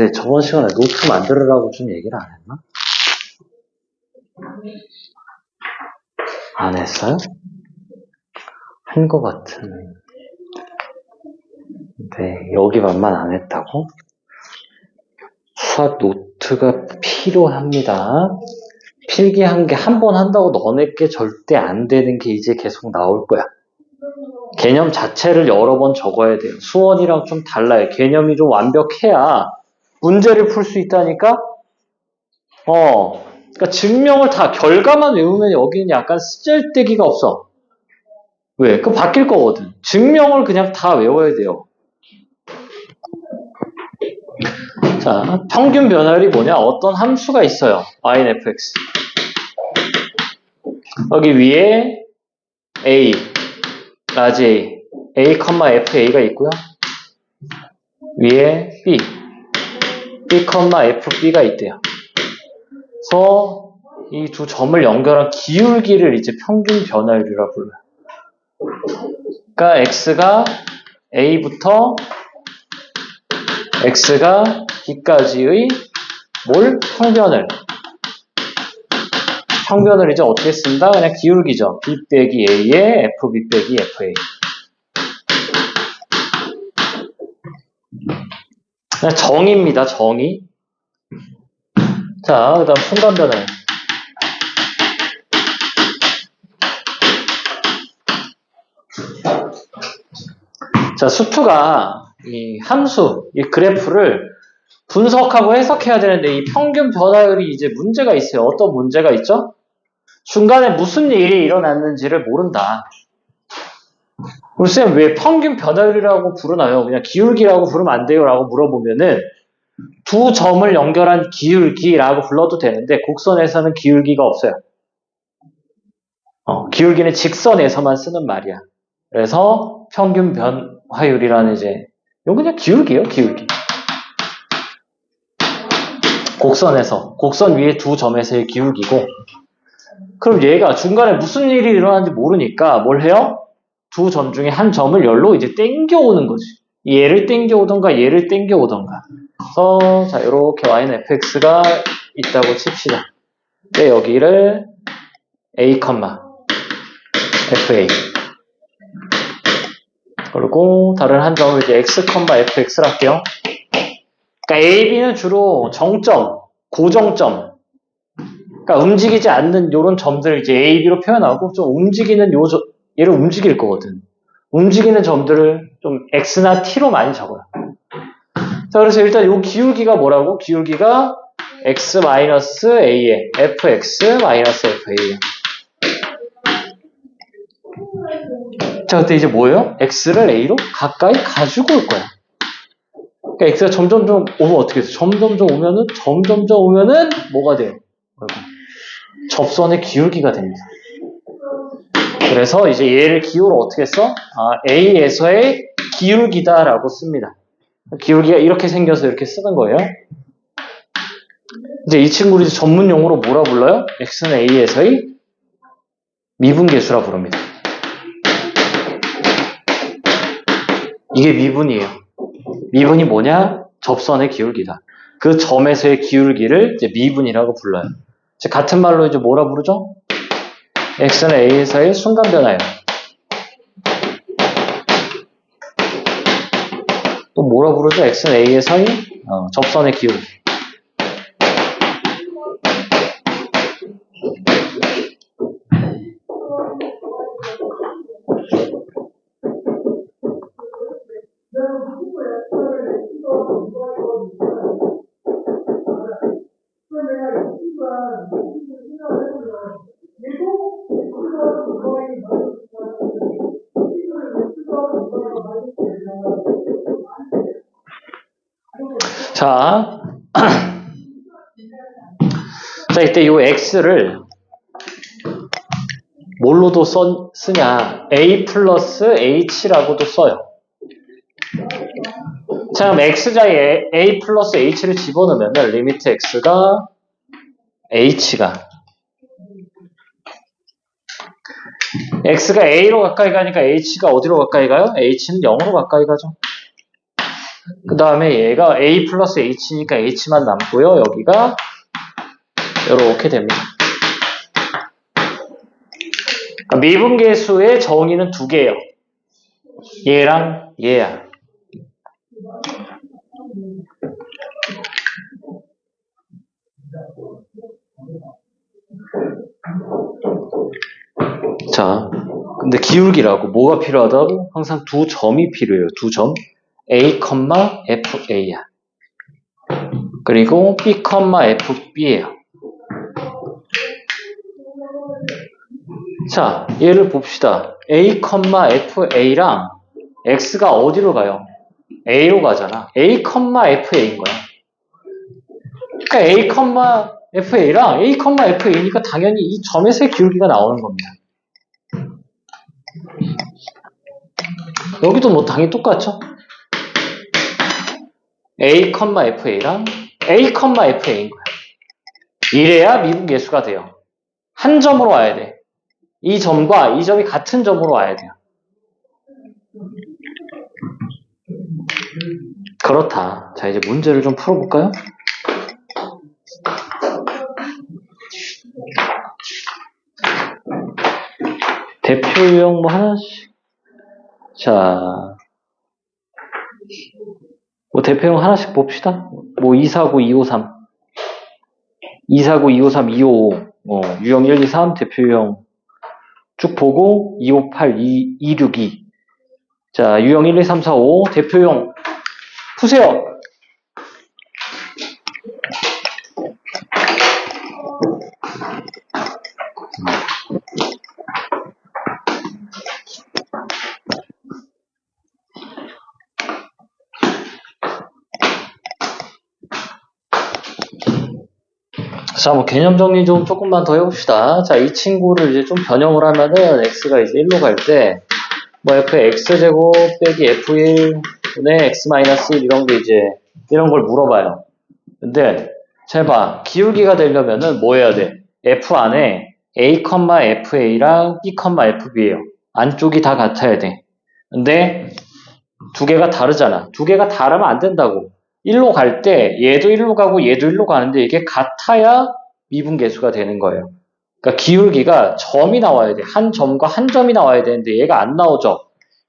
근데 저번 시간에 노트 만들으라고 좀 얘기를 안 했나? 안 했어요? 한 것 같은. 네, 여기만만 안 했다고? 수학 노트가 필요합니다. 필기한 게 한 번 한다고 너네께 절대 안 되는 게 이제 계속 나올 거야. 개념 자체를 여러 번 적어야 돼요. 수원이랑 좀 달라요. 개념이 좀 완벽해야 문제를 풀 수 있다니까? 그러니까 증명을 다 결과만 외우면 여기는 약간 쓰잘데기가 없어. 왜? 그거 바뀔 거거든. 증명을 그냥 다 외워야 돼요. 자, 평균 변화율이 뭐냐? 어떤 함수가 있어요. INFX. 여기 위에 A, 라지 A, A, FA가 있고요. 위에 B, B, FB가 있대요. 그래서 이 두 점을 연결한 기울기를 이제 평균 변화율이라고 불러요. 그러니까 X가 A부터 X가 B까지의 평변을 이제 어떻게 쓴다? 그냥 기울기죠. B 빼기 A에 FB 빼기 FA. 그냥 정의입니다. 정의. 자, 그 다음 순간 변화율. 자, 수투가 이 함수, 이 그래프를 분석하고 해석해야 되는데 이 평균 변화율이 이제 문제가 있어요. 어떤 문제가 있죠? 중간에 무슨 일이 일어났는지를 모른다. 쌤, 왜 평균 변화율이라고 부르나요? 그냥 기울기라고 부르면 안 돼요? 라고 물어보면은 두 점을 연결한 기울기라고 불러도 되는데 곡선에서는 기울기가 없어요. 기울기는 직선에서만 쓰는 말이야. 그래서 평균 변화율이라는 이제 이건 그냥 기울기예요, 기울기. 곡선 위에 두 점에서의 기울기고, 그럼 얘가 중간에 무슨 일이 일어나는지 모르니까 뭘 해요? 두 점 중에 한 점을 열로 이제 땡겨오는 거지. 얘를 땡겨오던가 얘를 땡겨오던가. 그래서 자, 이렇게 y는 fx가 있다고 칩시다. 근데 여기를 a, fa. 그리고 다른 한 점을 이제 x, fx를 할게요. 그러니까 a, b는 주로 정점, 고정점. 그러니까 움직이지 않는 요런 점들을 이제 a, b로 표현하고 좀 움직이는 얘를 움직일 거거든. 움직이는 점들을 좀 x나 t로 많이 적어요. 자, 그래서 일단 요 기울기가 뭐라고? 기울기가 x-a에 fx-fa예요. 자, 그때 이제 뭐예요? x를 a로 가까이 가지고 올 거야. 그러니까 x가 점점점 오면 어떻게 돼요? 점점점 오면은 뭐가 돼요? 접선의 기울기가 됩니다. 그래서 이제 얘를 기호로 어떻게 써? a에서의 기울기다라고 씁니다. 기울기가 이렇게 생겨서 이렇게 쓰는 거예요. 이제 이 친구를 이제 전문 용어로 뭐라 불러요? x는 a에서의 미분계수라 부릅니다. 이게 미분이에요. 미분이 뭐냐? 접선의 기울기다. 그 점에서의 기울기를 이제 미분이라고 불러요. 이제 같은 말로 이제 뭐라 부르죠? x는 a에서의 순간 변화예요. 또 뭐라 부르죠? x는 a에서의 접선의 기울기. 자, 이때 이 x를 뭘로도 쓰냐? a 플러스 h라고도 써요. 자, 그럼 x자에 a 플러스 h를 집어넣으면 리미트 x가 x가 a로 가까이 가니까 h가 어디로 가까이 가요? h는 0으로 가까이 가죠. 그 다음에 얘가 a 플러스 h니까 h만 남고요. 여기가 이렇게 됩니다. 그러니까 미분계수의 정의는 두 개예요. 얘랑 얘야. 자, 근데 기울기라고 뭐가 필요하다고? 항상 두 점이 필요해요. 두 점. A, FA야. 그리고 B, FB예요. 자, 얘를 봅시다. A, FA랑 X가 어디로 가요? A로 가잖아. A, FA인 거야. 그러니까 A, FA랑 A, FA니까 당연히 이 점에서의 기울기가 나오는 겁니다. 여기도 뭐 당연히 똑같죠? A, FA랑 A, FA인 거야. 이래야 미분계수가 돼요. 한 점으로 와야 돼. 이 점과 이 점이 같은 점으로 와야 돼요. 그렇다. 자, 이제 문제를 좀 풀어볼까요? 대표 유형 뭐 하나씩. 자, 뭐 대표 유형 하나씩 봅시다. 뭐 249, 253. 249, 253, 255. 유형 1, 2, 3 대표 유형 쭉 보고 258, 262. 자, 유형 1, 2, 3, 4, 5 대표 유형 푸세요. 자, 뭐 개념 정리 좀 조금만 더 해봅시다. 자, 이 친구를 이제 좀 변형을 하면은 x가 이제 1로 갈 때 뭐 f의 x제곱 빼기 f1 분의 x-1 이런 게 이제 이런 걸 물어봐요. 근데 잘 봐. 기울기가 되려면은 뭐 해야 돼? f 안에 a, fa랑 b, fb예요. 안쪽이 다 같아야 돼. 근데 두 개가 다르잖아. 두 개가 다르면 안 된다고. 1로 갈 때 얘도 1로 가고 얘도 1로 가는데 이게 같아야 미분계수가 되는 거예요. 그러니까 기울기가 점이 나와야 돼. 한 점과 한 점이 나와야 되는데 얘가 안 나오죠.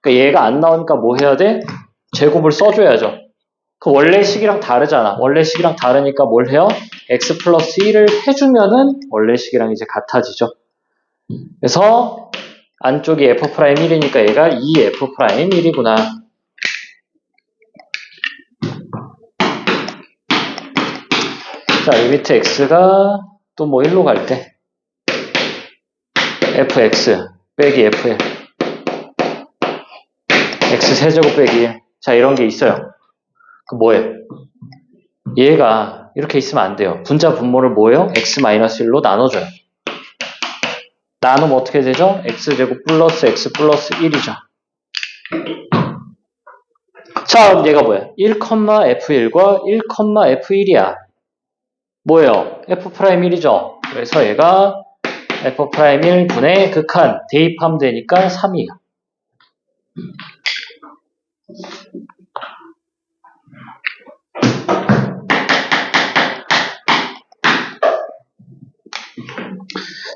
그러니까 얘가 안 나오니까 뭐 해야 돼? 제곱을 써줘야죠. 그 원래식이랑 다르잖아. 원래식이랑 다르니까 뭘 해요? x 플러스 1을 해주면은 원래식이랑 이제 같아지죠. 그래서 안쪽이 f'1이니까 얘가 2f'1이구나. 자, 리미트 x가 또 뭐 1로 갈 때 fx 빼기 f1 x 세제곱 빼기 1. 자, 이런 게 있어요. 그 뭐예요? 얘가 이렇게 있으면 안 돼요. 분자 분모를 뭐예요? x-1로 나눠줘요. 나누면 어떻게 되죠? x제곱 플러스 x 플러스 1이죠. 자, 그럼 얘가 뭐야? 1,f1과 1,f1이야. 뭐예요? f'1이죠. 그래서 얘가 f'1분의 극한 대입하면 되니까 3이에요.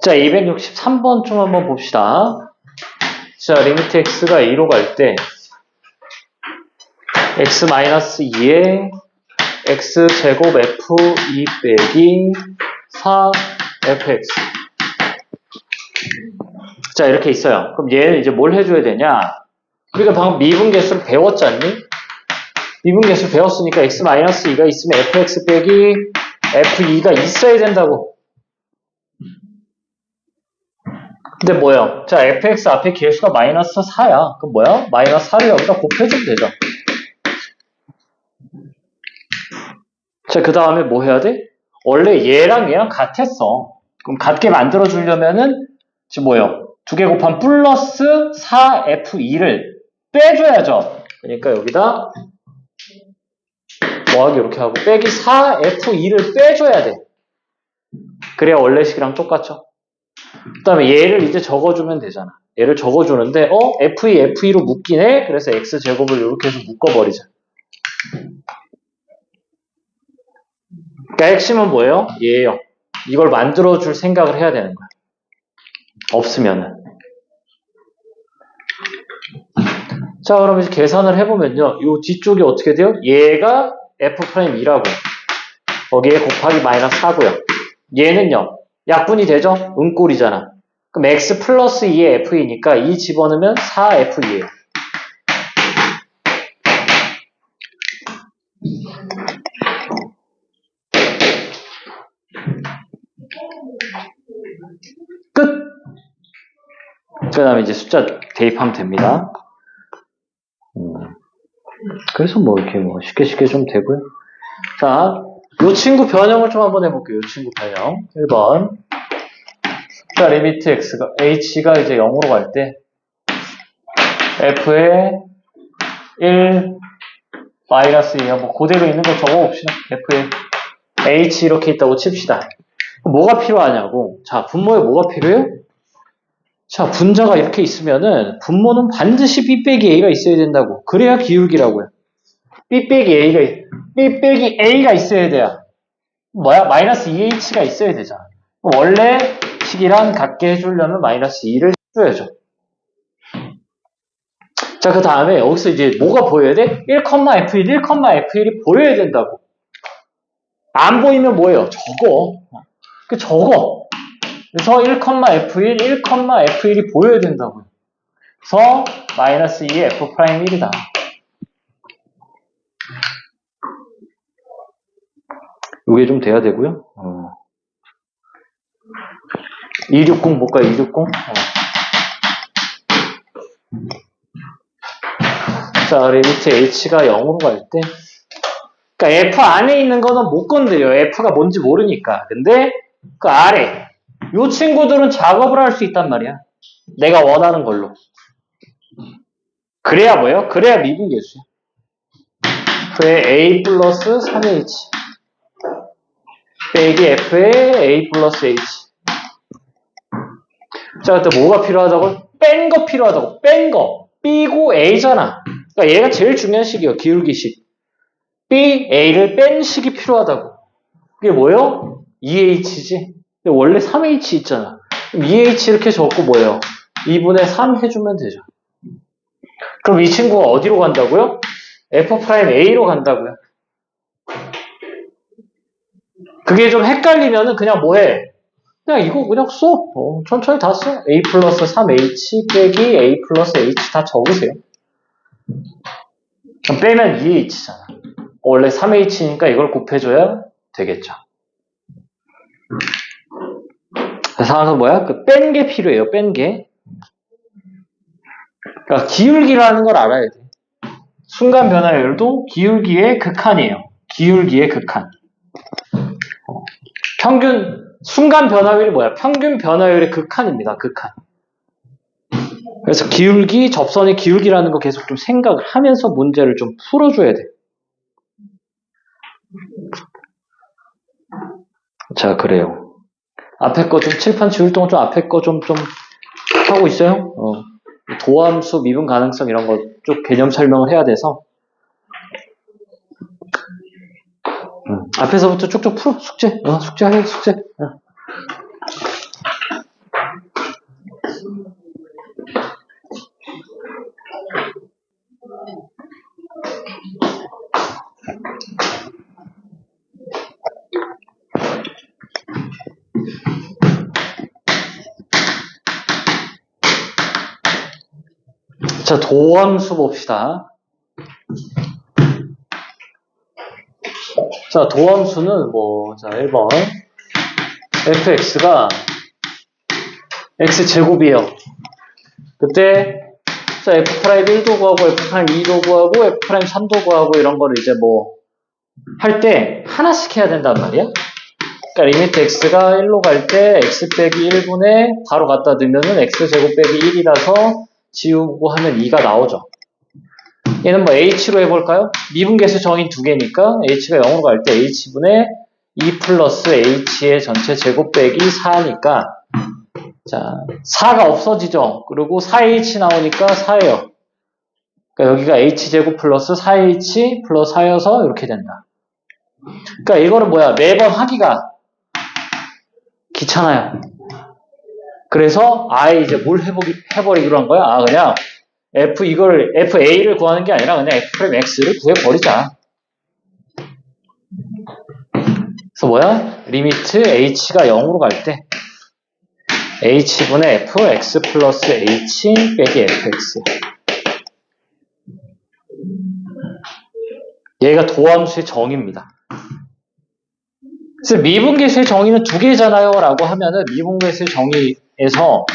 자, 263번 좀 한번 봅시다. 자, 리미트 x가 2로 갈 때 x-2에 x제곱 f2 빼기 4fx. 자, 이렇게 있어요. 그럼 얘는 이제 뭘 해줘야 되냐? 우리가 방금 미분계수를 배웠지 않니? 미분계수 배웠으니까 x-2가 있으면 fx 빼기 f2가 있어야 된다고. 근데 뭐예요? 자, fx 앞에 계수가 마이너스 4야. 그럼 뭐야? 마이너스 4를 여기다 곱해주면 되죠. 자, 그 다음에 뭐 해야 돼? 원래 얘랑 같았어. 그럼 같게 만들어주려면은 지금 뭐예요? 두 개 곱한 플러스 4f2를 빼줘야죠. 그러니까 여기다 더하기 이렇게 하고 빼기 4F2를 빼줘야 돼. 그래야 원래식이랑 똑같죠. 그 다음에 얘를 이제 적어주면 되잖아. 얘를 적어주는데 F2, F2로 묶이네? 그래서 X제곱을 이렇게 해서 묶어버리자. 그러니까 핵심은 뭐예요? 얘예요. 이걸 만들어줄 생각을 해야 되는 거야. 없으면은. 자, 그럼 이제 계산을 해보면요. 이 뒤쪽이 어떻게 돼요? 얘가 F'E라고. 거기에 곱하기 마이너스 4고요. 얘는요. 약분이 되죠? 은꼴이잖아. 그럼 X 플러스 2의 F이니까 2 집어넣으면 4F이에요. 끝! 그 다음에 이제 숫자 대입하면 됩니다. 그래서 뭐 이렇게 뭐 쉽게 좀 되고요. 자, 요 친구 변형을 좀 한번 해볼게요. 요 친구 변형. 1번. 자, 리미트 x가, h가 이제 0으로 갈 때, f에 1, 마이너스 2, 뭐, 그대로 있는 거 적어봅시다. f에 h 이렇게 있다고 칩시다. 뭐가 필요하냐고. 자, 분모에 뭐가 필요해요? 자, 분자가 이렇게 있으면은, 분모는 반드시 b 빼기 a가 있어야 된다고. 그래야 기울기라고요. b 빼기 a가 있어야 돼요. 뭐야? 마이너스 2h가 있어야 되잖아. 원래 식이랑 같게 해주려면 마이너스 2를 해줘야죠. 자, 그 다음에 여기서 이제 뭐가 보여야 돼? 1,f1, 1,f1이 보여야 된다고. 안 보이면 뭐예요? 적어. 적어. 그래서 1,f1, 1,f1이 보여야 된다고요. 그래서 마이너스 2의 f'1이다. 이게 좀 돼야 되고요. 260 볼까요? 260? 자, 리미트 h가 0으로 갈 때, 그러니까 f 안에 있는 거는 못 건드려요. f가 뭔지 모르니까. 근데 그 아래, 이 친구들은 작업을 할 수 있단 말이야. 내가 원하는 걸로. 그래야 뭐예요? 그래야 미분계수야. f의 a 플러스 3h 빼기 f의 a 플러스 h. 자, 그때 뭐가 필요하다고? 뺀 거 필요하다고. 뺀 거. b고 a잖아. 그러니까 얘가 제일 중요한 식이에요. 기울기식. b, a를 뺀 식이 필요하다고. 그게 뭐예요? 2h지. 근데 원래 3h 있잖아. 그럼 2h 이렇게 적고 뭐예요? 2분의 3 해주면 되죠. 그럼 이 친구가 어디로 간다고요? f'a로 간다고요. 그게 좀 헷갈리면은 그냥 뭐해? 그냥 이거 그냥 써. 천천히 다 써. a 플러스 3h 빼기 a 플러스 h 다 적으세요. 그럼 빼면 2h잖아. 원래 3h니까 이걸 곱해줘야 되겠죠. 그래서 뭐야? 그 뺀 게 필요해요. 뺀 게. 그러니까 기울기라는 걸 알아야 돼. 순간 변화율도 기울기의 극한이에요. 기울기의 극한. 평균 순간 변화율이 뭐야? 평균 변화율의 극한입니다. 극한. 그래서 기울기, 접선의 기울기라는 거 계속 좀 생각을 하면서 문제를 좀 풀어줘야 돼. 자, 그래요. 앞에 거 좀 칠판 지울 동안 좀 앞에 거 좀 하고 있어요. 도함수, 미분 가능성 이런 거 쭉 개념 설명을 해야 돼서 앞에서부터 쭉쭉 풀어. 숙제. 숙제하래, 숙제. 자, 도함수 봅시다. 자, 도함수는 자, 1번. fx가 x제곱이에요. 그때, 자, f'1도 구하고, f'2도 구하고, f'3도 구하고, 이런 거를 이제 할 때 하나씩 해야 된단 말이야. 그러니까 리미트 x가 1로 갈 때 x 빼기 1분에 바로 갖다 두면은 x제곱 빼기 1이라서 지우고 하면 2가 나오죠. 얘는 뭐 h로 해볼까요? 미분계수 정의 두 개니까 h가 0으로 갈 때 h분의 2 플러스 h의 전체 제곱 빼기 4니까 자 4가 없어지죠. 그리고 4h 나오니까 4예요. 그러니까 여기가 h제곱 플러스 4h 플러스 4여서 이렇게 된다. 그러니까 이거는 뭐야? 매번 하기가 귀찮아요. 그래서 아예 이제 뭘 해버리기로 한 거야? 아 그냥 FA를 구하는 게 아니라 그냥 F'X를 구해버리자. 그래서 뭐야? 리미트 H가 0으로 갈 때 H분의 F, X 플러스 H 빼기 FX. 얘가 도함수의 정의입니다. 그래서 미분계수의 정의는 두 개잖아요 라고 하면은 미분계수의 정의에서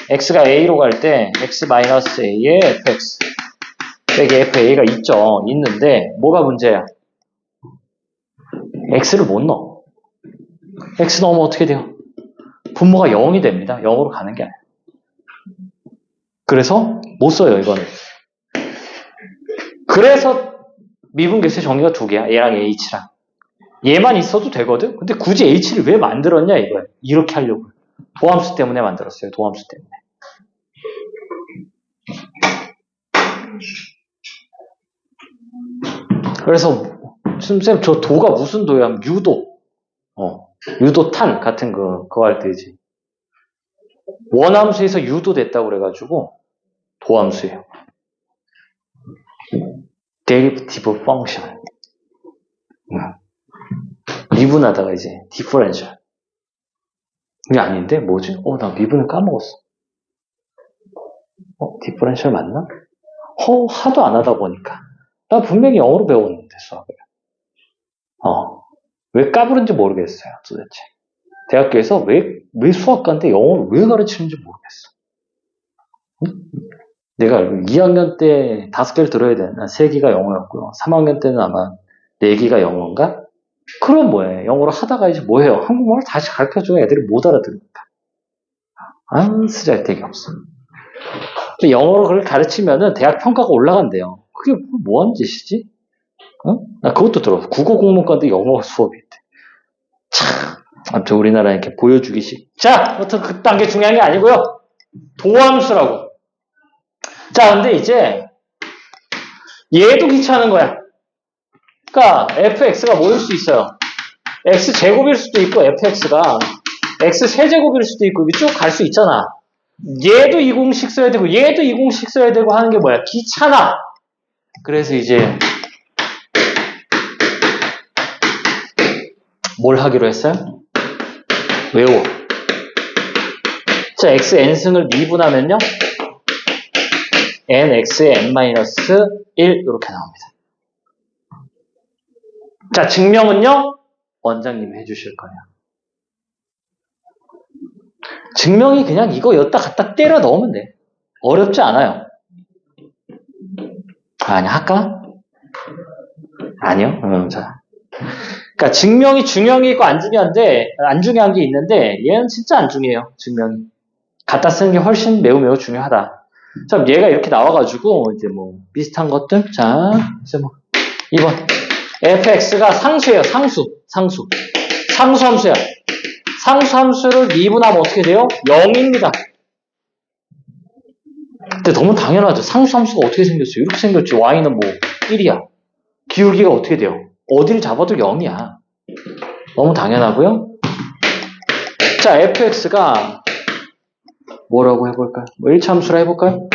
x가 a로 갈 때 x-a에 fx 빼기 fa가 있죠. 있는데 뭐가 문제야? x를 못 넣어. x 넣으면 어떻게 돼요? 분모가 0이 됩니다. 0으로 가는 게 아니야. 그래서 못 써요 이거는. 그래서 미분계수의 정의가 두 개야. 얘랑 h랑. 얘만 있어도 되거든? 근데 굳이 h를 왜 만들었냐 이거야. 이렇게 하려고. 도함수 때문에 만들었어요. 도함수 때문에. 그래서 쌤 저 도가 무슨 도야? 유도. 유도탄 같은 그거 할 때지. 원함수에서 유도 됐다고 그래가지고 도함수예요. 데리티브 펑션. 미분하다가 이제 디퍼런셜. 이게 아닌데 뭐지? 나 미분을 까먹었어. 디퍼런셜 맞나? 하도 안 하다 보니까. 나 분명히 영어로 배웠는데 수학을. 왜 까부른지 모르겠어요 도대체. 대학교에서 왜 수학과인데 영어를 왜 가르치는지 모르겠어. 내가 2학년 때 5개를 들어야 되나? 3개가 영어였고요. 3학년 때는 아마 4개가 영어인가? 그럼 뭐해? 영어로 하다가 이제 뭐해요? 한국말을 다시 가르쳐줘야 애들이 못 알아들으니까. 쓰잘데기 없어. 영어로 그걸 가르치면은 대학 평가가 올라간대요. 그게 뭐 하는 짓이지? 나 그것도 들었어. 국어 공문과인데 영어 수업이 있대. 참, 아무튼 우리나라 이렇게 보여주기식. 자, 아무튼 그딴 게 중요한 게 아니고요. 도함수라고. 자, 근데 이제 얘도 귀찮은 거야. 그러니까 fx가 뭐일 수 있어요? x제곱일 수도 있고 fx가 x세제곱일 수도 있고 쭉 갈 수 있잖아. 얘도 이 공식 써야 되고 얘도 이 공식 써야 되고 하는 게 뭐야? 귀찮아. 그래서 이제 뭘 하기로 했어요? 외워. 자, xn승을 미분하면요. nx의 n-1 이렇게 나옵니다. 자, 증명은요. 원장님이 해주실 거예요. 증명이 그냥 이거 여기다 갖다 때려 넣으면 돼. 어렵지 않아요. 아니, 할까? 아니요. 자. 그러니까 증명이 중요한 게 있고 안 중요한 게 있는데 얘는 진짜 안 중요해요. 증명이. 갖다 쓰는 게 훨씬 매우 중요하다. 자, 얘가 이렇게 나와가지고 이제 뭐 비슷한 것들. 자, 이제 뭐 2번. fx가 상수예요. 상수함수야. 상수함수를 미분하면 어떻게 돼요? 0입니다. 근데 너무 당연하죠. 상수함수가 어떻게 생겼어요? 이렇게 생겼지. y는 뭐 1이야. 기울기가 어떻게 돼요? 어디를 잡아도 0이야. 너무 당연하고요. 자, fx가 뭐라고 해볼까요? 뭐 1차함수라 해볼까요?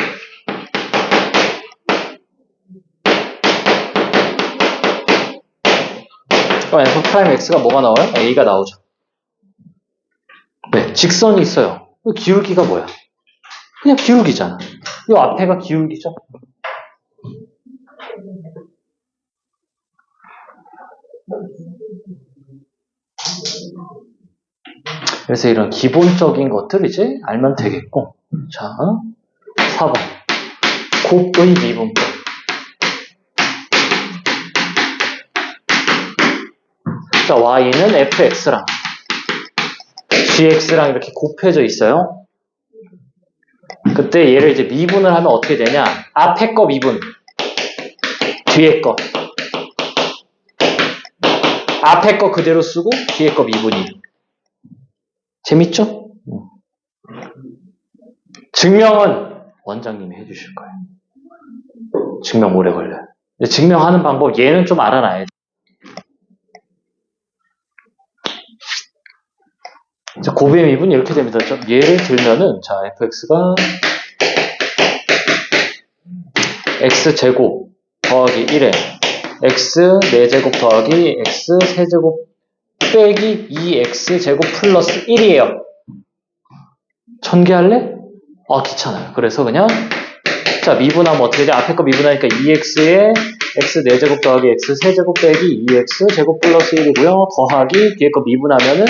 그럼 f'x가 뭐가 나와요? a가 나오죠. 네, 직선이 있어요. 기울기가 뭐야? 그냥 기울기잖아. 이 앞에가 기울기죠. 그래서 이런 기본적인 것들 이제 알면 되겠고. 자, 4번. 곱의 미분법. 자, y는 fx랑 gx랑 이렇게 곱해져 있어요. 그때 얘를 이제 미분을 하면 어떻게 되냐? 앞에 거 미분. 뒤에 거. 앞에 거 그대로 쓰고 뒤에 거 미분이에요. 재밌죠? 증명은 원장님이 해주실 거예요. 증명 오래 걸려요. 증명하는 방법 얘는 좀 알아놔야 돼. 고비의 미분 이렇게 됩니다. 예를 들면은 자 fx가 x제곱 더하기 1에 x 4제곱 더하기 x 세제곱 빼기 2x제곱 플러스 1이에요. 전개할래? 귀찮아요. 그래서 그냥 자 미분하면 어떻게 돼? 앞에 거 미분하니까 2x에 x 4제곱 더하기 x 세제곱 빼기 2x제곱 플러스 1이고요. 더하기 뒤에 거 미분하면은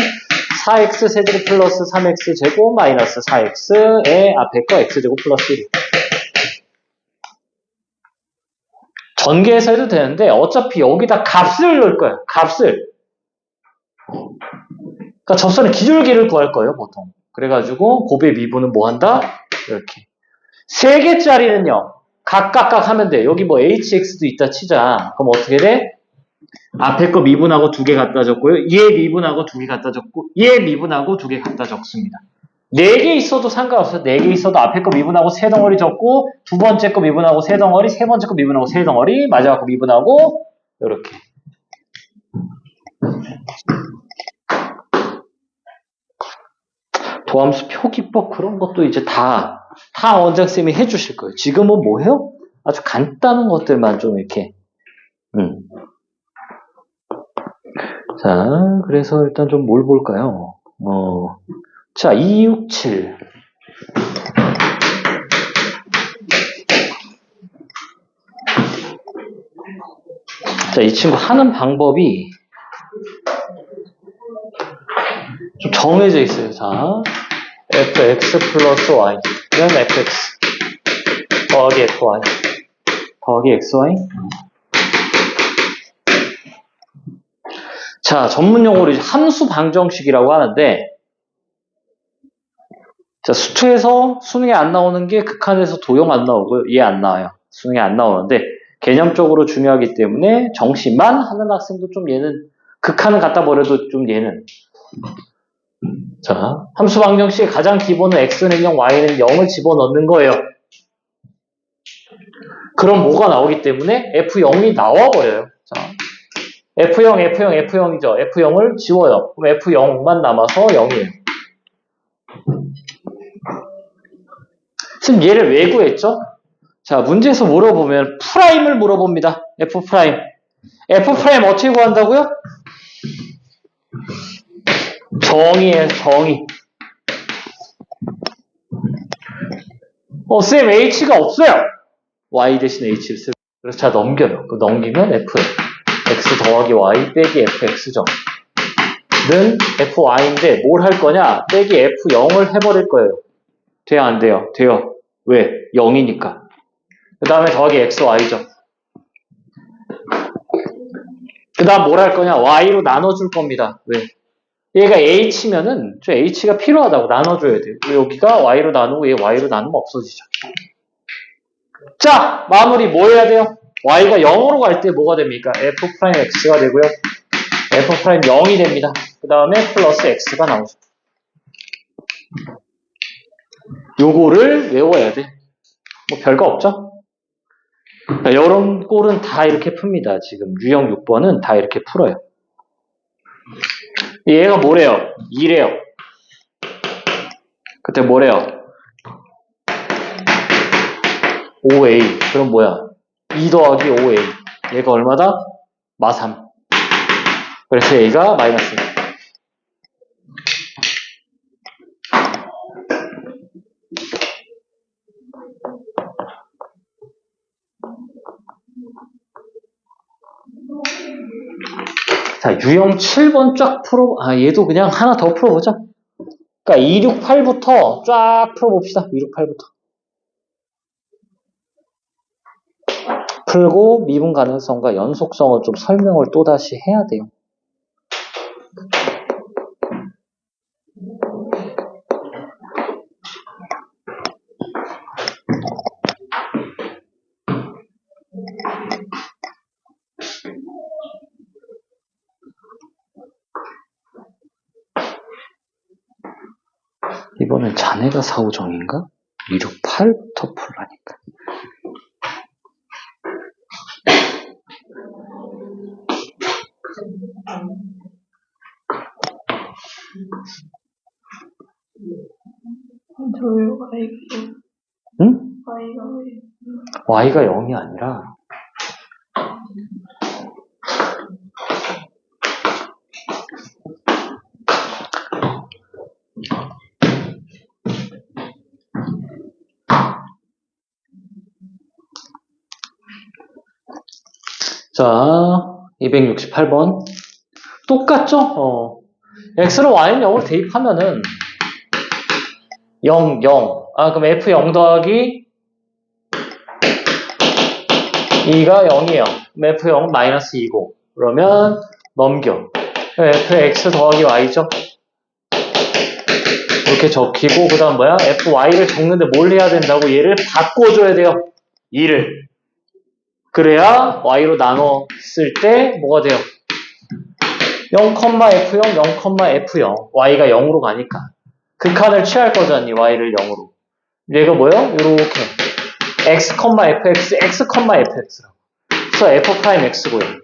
4x 세제곱 플러스 3x 제곱 마이너스 4x에 앞에 거 x제곱 플러스 1. 전개해서 해도 되는데 어차피 여기다 값을 넣을 거예요. 값을. 그러니까 접선의 기울기를 구할 거예요. 보통. 그래가지고 곱의 미분은 뭐 한다? 이렇게. 3개짜리는요. 각각 하면 돼. 여기 뭐 hx도 있다 치자. 그럼 어떻게 돼? 앞에 거 미분하고 2개 갖다 적고요. 얘 미분하고 2개 갖다 적고 얘 미분하고 2개 갖다 적습니다. 4개 있어도 상관없어요. 4개 있어도 앞에 거 미분하고 3덩어리 적고 두 번째 거 미분하고 3덩어리, 세 번째 거 미분하고 3덩어리, 마지막 거 미분하고 이렇게. 도함수 표기법 그런 것도 이제 다 원장쌤이 해주실 거예요. 지금은 뭐 해요? 아주 간단한 것들만 좀 이렇게. 자, 그래서 일단 좀 뭘 볼까요? 자, 267. 자, 이 친구 하는 방법이 좀 정해져 있어요. 자, fx 플러스 y. 그냥 fx 더하기 fy 더하기 xy. 자, 전문용어로 함수 방정식이라고 하는데, 자, 수투에서 수능에 안 나오는 게 극한에서 도형 안 나오고요. 얘 안 나와요. 수능에 안 나오는데, 개념적으로 중요하기 때문에 정시만 하는 학생도 좀 얘는, 극한은 갖다 버려도 좀 얘는. 자, 함수 방정식의 가장 기본은 x는 0, y는 0을 집어넣는 거예요. 그럼 뭐가 나오기 때문에 f0이 나와버려요. 자, F0, F0, F0이죠. F0을 지워요. 그럼 F0만 남아서 0이에요. 지금 얘를 왜 구했죠? 자, 문제에서 물어보면 프라임을 물어봅니다. F 프라임. F 프라임 어떻게 구한다고요? 정의예요, 정의. 쌤, H가 없어요. Y 대신 H를 쓰고. 그래서 자, 넘겨요. 넘기면 F. X 더하기 Y 빼기 FX죠. 는 FY인데 뭘 할 거냐? 빼기 F0을 해버릴 거예요. 돼요, 안 돼요? 돼요. 왜? 0이니까. 그 다음에 더하기 XY죠. 그 다음 뭘 할 거냐? Y로 나눠줄 겁니다. 왜? 얘가 H면은 저 H가 필요하다고 나눠줘야 돼요. 여기가 Y로 나누고 얘 Y로 나누면 없어지죠. 자, 마무리 뭐 해야 돼요? Y가 0으로 갈 때 뭐가 됩니까? F'X가 되고요. F'0이 됩니다. 그 다음에 플러스 X가 나오죠. 요거를 외워야 돼. 뭐 별거 없죠? 그러니까 이런 꼴은 다 이렇게 풉니다. 지금 유형 6번은 다 이렇게 풀어요. 얘가 뭐래요? 2래요. 그때 뭐래요? 5A. 그럼 뭐야? 2 더하기 5A. 얘가 얼마다? 마3. 그래서 A가 마이너스. 자, 유형 7번 쫙 풀어, 얘도 그냥 하나 더 풀어보자. 그러니까 268부터 쫙 풀어봅시다. 268부터. 풀고 미분 가능성과 연속성을 좀 설명을 또다시 해야 돼요. 이번엔 자네가 사후정인가? 268부터 풀라니까. 저요, Y가. 응? Y가 Y가 0이 아니라 자, 268번. 똑같죠? X를 Y는 0으로 대입하면은 0, 0. 그럼 F0 더하기 2가 0이에요. 그럼 F0 마이너스 2고. 그러면 넘겨. Fx 더하기 Y죠? 이렇게 적히고, 그 다음 뭐야? Fy를 적는데 뭘 해야 된다고? 얘를 바꿔줘야 돼요. 2를. 그래야 Y로 나눴을 때 뭐가 돼요? 0,F0, 0,F0. Y가 0으로 가니까. 극한을 취할 거잖니, Y를 0으로. 얘가 뭐예요? 요렇게. X, Fx, X, Fx라고. 그래서 F'X고요.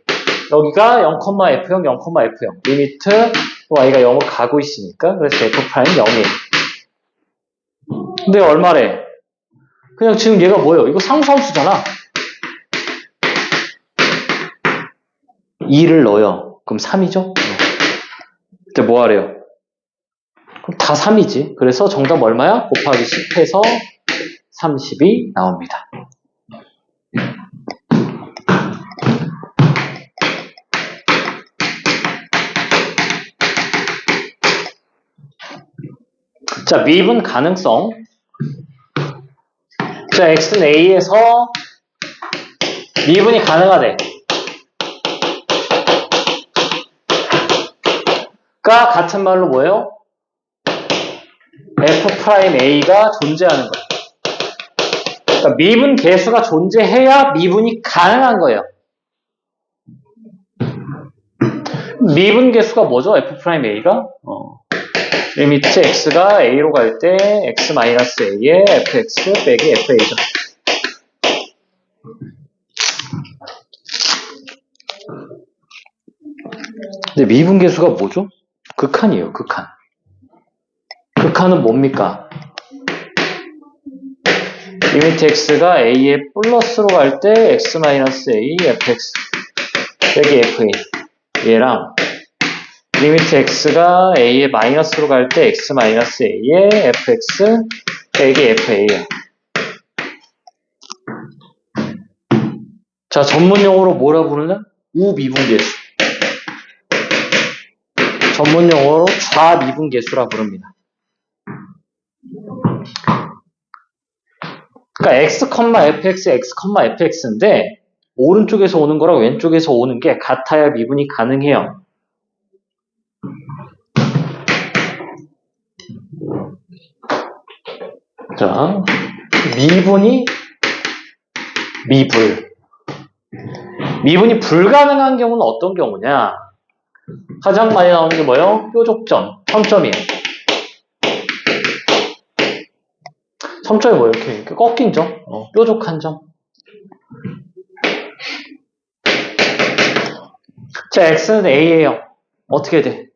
여기가 0,F0, 0,F0. 리미트 Y가 0으로 가고 있으니까. 그래서 F'0이에요. 근데 얼마래? 그냥 지금 얘가 뭐예요? 이거 상수함수잖아. 2를 넣어요. 그럼 3이죠? 그때 뭐 하래요? 그럼 다 3이지. 그래서 정답 얼마야? 곱하기 10해서 30이 나옵니다. 자, 미분 가능성. 자, x는 a에서 미분이 가능하대. 가 같은 말로 뭐예요? f'a가 존재하는 거예요. 그러니까 미분 계수가 존재해야 미분이 가능한 거예요. 미분 계수가 뭐죠? f'a가? 리미트 x가 a로 갈 때 x-a에 fx 빼기 fa죠. 근데 미분 계수가 뭐죠? 극한이에요, 극한. 극한은 뭡니까? 리미트 x가 a에 플러스로 갈 때 x-a fx 빼기 fa 얘랑 리미트 x가 a에 마이너스로 갈 때 x-a에 fx 빼기 fa야. 자, 전문용어로 뭐라 부르냐? 우미분계수. 전문용어로 좌미분계수라 부릅니다. 그러니까 x, fx, x, fx인데 오른쪽에서 오는 거랑 왼쪽에서 오는 게 같아야 미분이 가능해요. 자, 미분이 미불. 미분이 불가능한 경우는 어떤 경우냐? 가장 많이 나오는 게 뭐예요? 뾰족점, 3점이에요. 3점이 뭐예요? 이렇게 꺾인 점, 뾰족한 점. 자, x는 a예요. 어떻게 돼?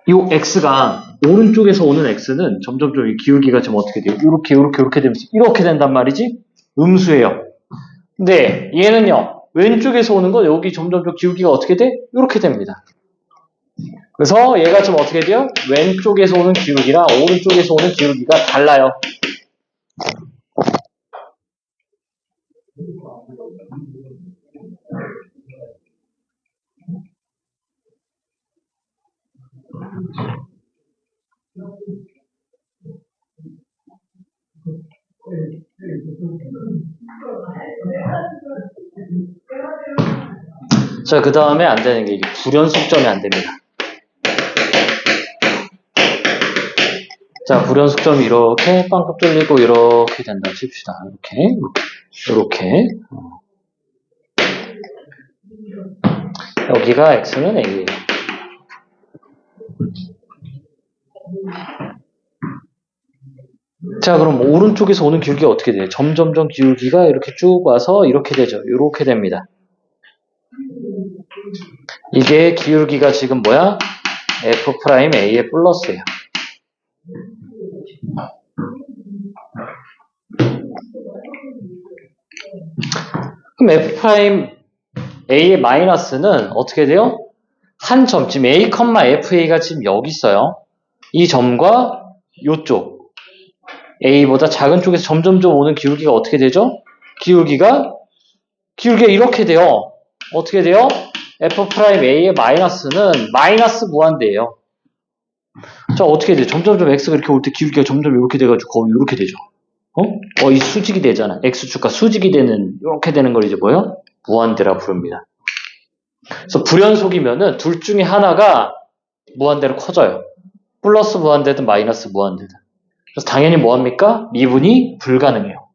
이 x가 오른쪽에서 오는 x는 점점 이 기울기가 좀 어떻게 돼요? 이렇게 되면서 이렇게 된단 말이지? 음수예요. 근데 얘는요, 왼쪽에서 오는 건 여기 점점 기울기가 어떻게 돼? 이렇게 됩니다. 그래서 얘가 좀 어떻게 돼요? 왼쪽에서 오는 기울기랑 오른쪽에서 오는 기울기가 달라요. 자, 그 다음에 안 되는 게 불연속점이 안 됩니다. 자, 불연속점이 이렇게 빵긋 뚫리고 이렇게 된다 칩시다. 이렇게. 여기가 x는 a예요. 자, 그럼 오른쪽에서 오는 기울기가 어떻게 돼요? 점점점 기울기가 이렇게 쭉 와서 이렇게 되죠. 이렇게 됩니다. 이게 기울기가 지금 뭐야? F'A의 플러스예요. 그럼 F'A의 마이너스는 어떻게 돼요? 한 점, 지금 A, FA가 지금 여기 있어요. 이 점과 요쪽 A보다 작은 쪽에서 점점점 오는 기울기가 어떻게 되죠? 기울기가 이렇게 돼요. 어떻게 돼요? F'A의 마이너스는 마이너스 무한대예요. 자, 어떻게 돼요? 점점점 X가 이렇게 올 때 기울기가 점점 이렇게 돼가지고 거의 이렇게 되죠. 이 수직이 되잖아. X축과 수직이 되는, 이렇게 되는 걸 이제 뭐예요? 무한대라 부릅니다. 그래서 불연속이면은 둘 중에 하나가 무한대로 커져요. 플러스 무한대든 마이너스 무한대든. 그래서 당연히 뭐합니까? 미분이 불가능해요.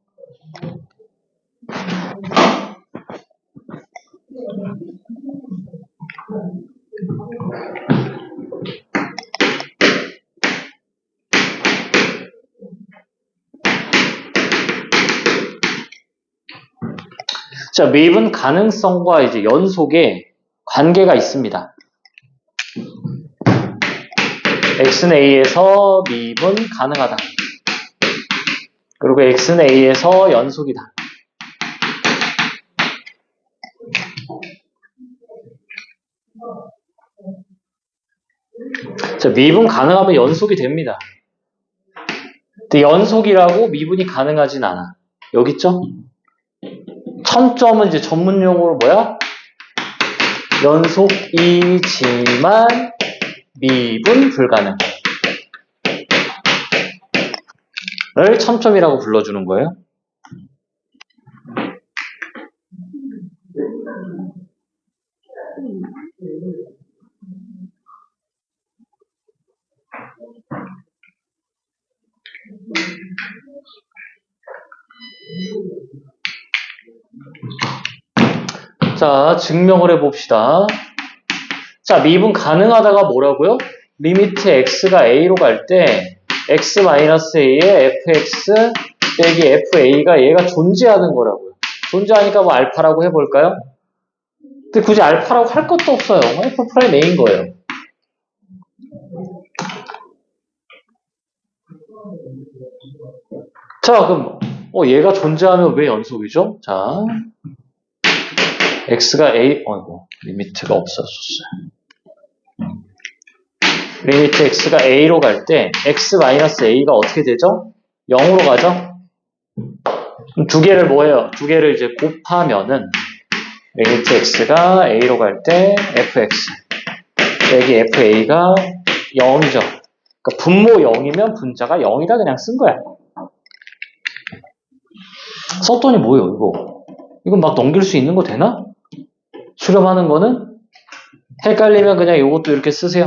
자, 미분 가능성과 이제 연속에 관계가 있습니다. x는 a에서 미분 가능하다. 그리고 x는 a에서 연속이다. 자, 미분 가능하면 연속이 됩니다. 근데 연속이라고 미분이 가능하진 않아. 여기 있죠? 천점은 이제 전문용어로 뭐야? 연속이지만 미분 불가능. 를 천점이라고 불러주는 거예요. 자, 증명을 해봅시다. 자, 미분 가능하다가 뭐라고요? 리미트 x가 a로 갈 때 x-a의 fx 빼기 fa가 얘가 존재하는 거라고요. 존재하니까 뭐 알파라고 해볼까요? 근데 굳이 알파라고 할 것도 없어요. f'a인 거예요. 자, 그럼 얘가 존재하면 왜 연속이죠? 자, x가 a, 리미트가 없어졌어요. 리미트 x가 a로 갈 때 x-a가 어떻게 되죠? 0으로 가죠? 그럼 두 개를 뭐예요? 두 개를 이제 곱하면은 리미트 x가 a로 갈 때 fx 빼기 fa가 0이죠. 그러니까 분모 0이면 분자가 0이다 그냥 쓴 거야. 썼더니 뭐예요 이거? 이건 막 넘길 수 있는 거 되나? 수렴하는 거는? 헷갈리면 그냥 이것도 이렇게 쓰세요.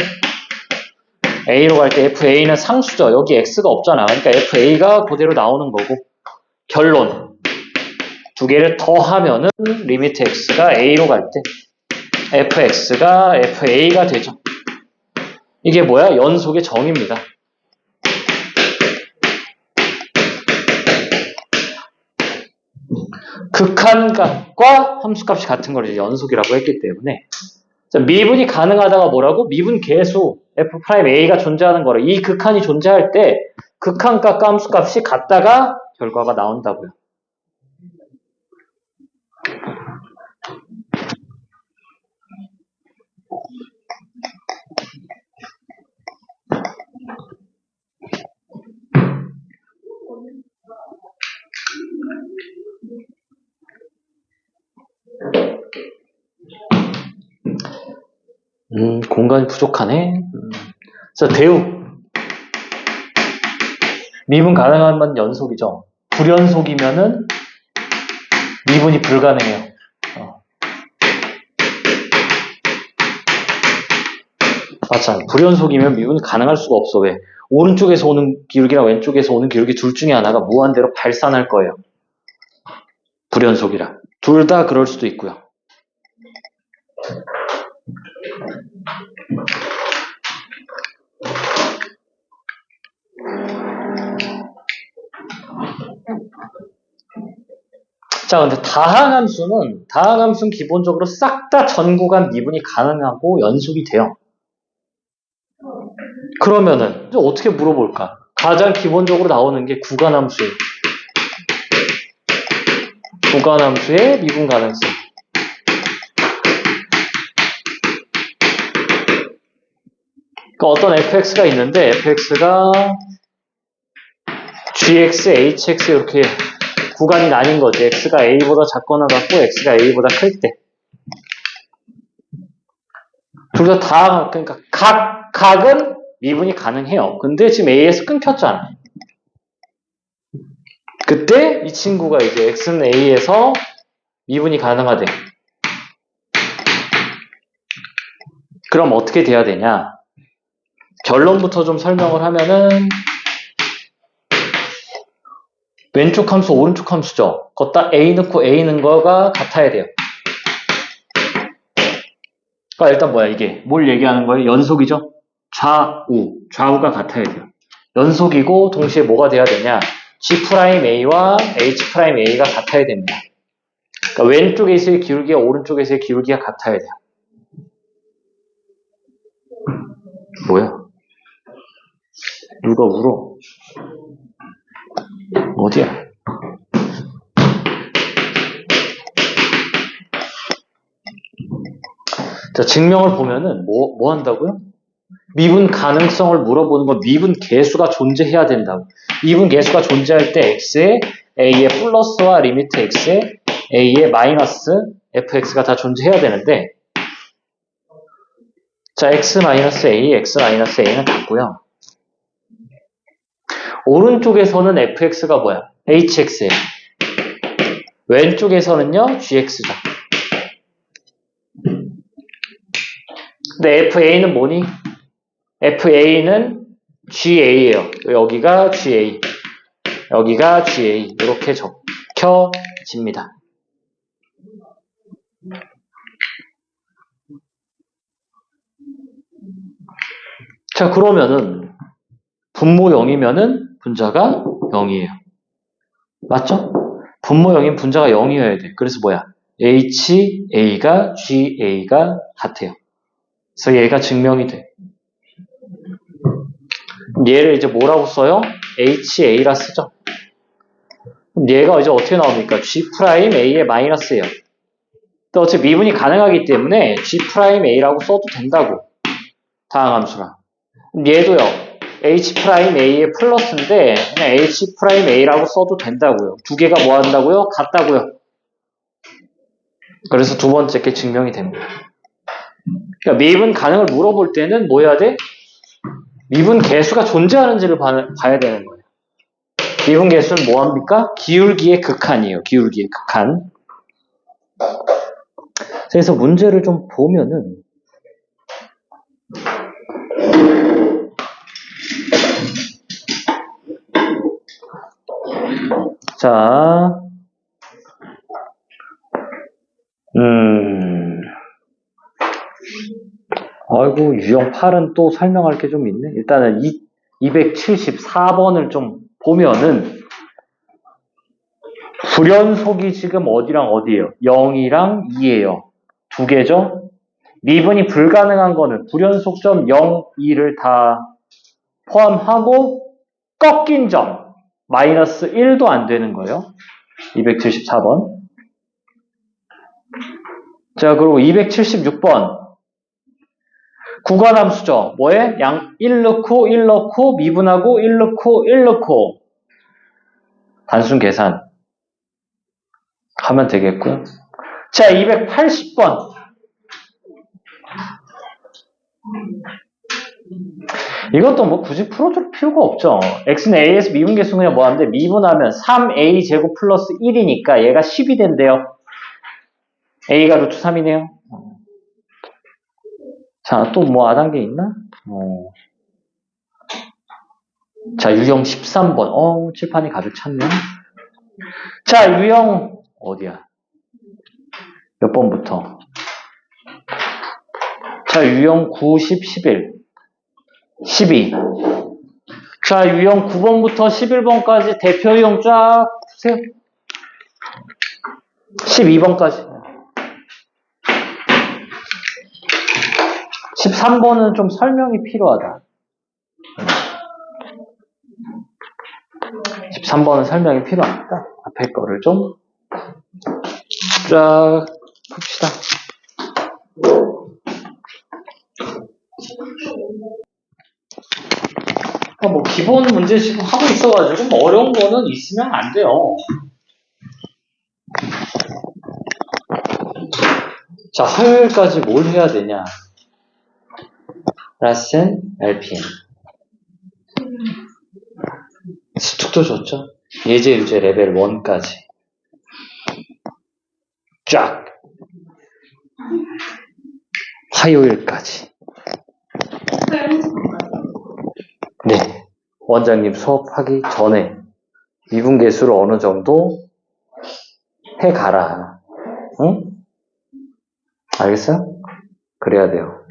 A로 갈 때 FA는 상수죠. 여기 X가 없잖아. 그러니까 FA가 그대로 나오는 거고. 결론. 두 개를 더하면은 리미트 X가 A로 갈 때 FX가 FA가 되죠. 이게 뭐야? 연속의 정의입니다. 극한값과 함수값이 같은 걸 이제 연속이라고 했기 때문에 자, 미분이 가능하다가 뭐라고? 미분 계수 F'A가 존재하는 거라. 이 극한이 존재할 때 극한값과 함수값이 같다가 결과가 나온다고요. 공간이 부족하네. 자, 대우. 미분 가능하면 연속이죠. 불연속이면은 미분이 불가능해요. 맞잖아. 불연속이면 미분이 가능할 수가 없어. 왜? 오른쪽에서 오는 기울기랑 왼쪽에서 오는 기울기 둘 중에 하나가 무한대로 발산할 거예요. 불연속이라. 둘 다 그럴 수도 있고요. 자, 근데 다항함수는 기본적으로 싹 다 전 구간 미분이 가능하고 연속이 돼요. 그러면은 이제 어떻게 물어볼까? 가장 기본적으로 나오는 게 구간함수예요. 구간함수의 미분 가능성. 그러니까 어떤 fx가 있는데 fx가 gx, hx 이렇게 구간이 나뉜 거지. x가 a보다 작거나 같고 x가 a보다 클 때. 둘 다 그러니까 각은 미분이 가능해요. 근데 지금 a에서 끊겼잖아. 그때 이 친구가 이제 x는 a에서 미분이 가능하대. 그럼 어떻게 돼야 되냐? 결론부터 좀 설명을 하면은 왼쪽 함수, 오른쪽 함수죠. 걷다 a 넣고 a 넣은 거가 같아야 돼요. 그러니까 일단 뭐야 이게? 뭘 얘기하는 거예요? 연속이죠? 좌우가 같아야 돼요. 연속이고 동시에 뭐가 돼야 되냐? G'A와 H'A가 같아야 됩니다. 그러니까 왼쪽에서의 기울기와 오른쪽에서의 기울기가 같아야 돼요. 뭐야? 누가 울어? 어디야? 자, 증명을 보면은 뭐 한다고요? 미분 가능성을 물어보는 건 미분 계수가 존재해야 된다고. 미분 계수가 존재할 때 x에 a의 플러스와 리미트 x에 a의 마이너스 fx가 다 존재해야 되는데 자, x-a, x-a는 같고요. 오른쪽에서는 fx가 뭐야? hx예요. 왼쪽에서는요, gx다. 근데 fa는 뭐니? fa는 ga예요. 여기가 ga, 여기가 ga 이렇게 적혀집니다. 자, 그러면은 분모 0이면은 분자가 0이에요. 맞죠? 분모 0이면 분자가 0이어야 돼. 그래서 뭐야? HA가 GA가 같아요. 그래서 얘가 증명이 돼. 얘를 이제 뭐라고 써요? HA라 쓰죠. 그럼 얘가 이제 어떻게 나옵니까? G'A의 마이너스예요. 또 어차피 미분이 가능하기 때문에 G'A라고 써도 된다고. 다항함수랑. 얘도요. H'A의 플러스인데 그냥 H'A라고 써도 된다고요. 두 개가 뭐 한다고요? 같다고요. 그래서 두 번째 게 증명이 됩니다. 그러니까 미분 가능을 물어볼 때는 뭐 해야 돼? 미분 계수가 존재하는지를 봐야 되는 거예요. 미분 계수는 뭐 합니까? 기울기의 극한이에요. 기울기의 극한. 그래서 문제를 좀 보면은 자, 아이고, 유형 8은 또 설명할 게 좀 있네. 일단은 274번을 좀 보면은 불연속이 지금 어디랑 어디예요? 0이랑 2예요. 두 개죠? 미분이 불가능한 거는 불연속점 0, 2를 다 포함하고 꺾인 점 마이너스 1도 안 되는 거예요. 274번. 자, 그리고 276번. 구간함수죠. 뭐에? 1 넣고 1 넣고 미분하고 1 넣고 1 넣고 단순 계산 하면 되겠고요. 자, 280번. 이것도 뭐 굳이 풀어줄 필요가 없죠. x는 a에서 미분 계수는 그냥 뭐 하는데 미분하면 3a 제곱 플러스 1이니까 얘가 10이 된대요. a가 루트 3이네요. 자, 또 뭐 아단계 있나? 자, 유형 13번. 칠판이 가득 찼네. 자, 유형 어디야? 몇 번부터? 자, 유형 9, 10, 11. 12. 자, 유형 9번부터 11번까지 대표 유형 쫙 푸세요. 12번까지. 13번은 좀 설명이 필요하다. 13번은 설명이 필요합니다. 앞에 거를 좀 쫙 봅시다. 뭐 기본 문제 지금 하고 있어가지고 뭐 어려운 거는 있으면 안 돼요. 자, 화요일까지 뭘 해야 되냐? 라센, LPM. 수특도 줬죠? 예제, 유제, 레벨 1까지. 쫙. 화요일까지. 네. 원장님 수업하기 전에 미분계수를 어느 정도 해가라. 응? 알겠어요? 그래야 돼요.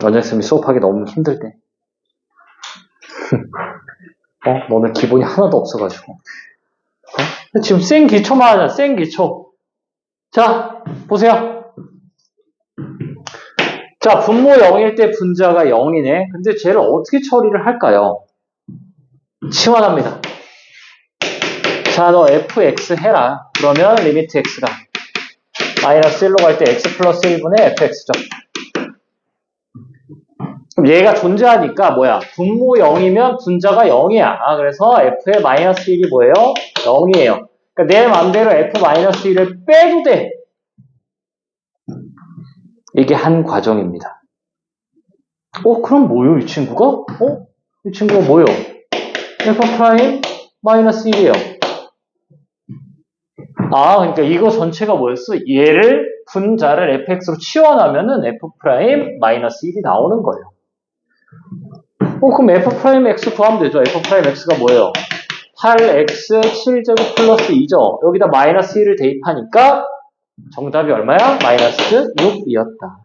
원장님이 수업하기 너무 힘들 때. 너는 기본이 하나도 없어가지고. 지금 센 기초만 하자, 센 기초. 자, 보세요. 자, 분모 0일 때 분자가 0이네. 근데 쟤를 어떻게 처리를 할까요? 치환합니다. 자, 너 fx 해라. 그러면 리미트 x가 마이너스 1로 갈 때 x 플러스 1분의 fx죠. 그럼 얘가 존재하니까 뭐야? 분모 0이면 분자가 0이야. 그래서 f의 마이너스 1이 뭐예요? 0이에요. 그러니까 내 맘대로 f 마이너스 1을 빼도 돼. 이게 한 과정입니다. 그럼 뭐예요, 이 친구가? 이 친구가 뭐예요? f 프라임 마이너스 1이에요. 그러니까 이거 전체가 뭐였어? 얘를 분자를 fx로 치환하면은 f 프라임 마이너스 1이 나오는 거예요. 그럼 f 프라임 x 구하면 되죠. f 프라임 x가 뭐예요? 8x 7제곱 플러스 2죠. 여기다 마이너스 1을 대입하니까 정답이 얼마야? 마이너스 6이었다.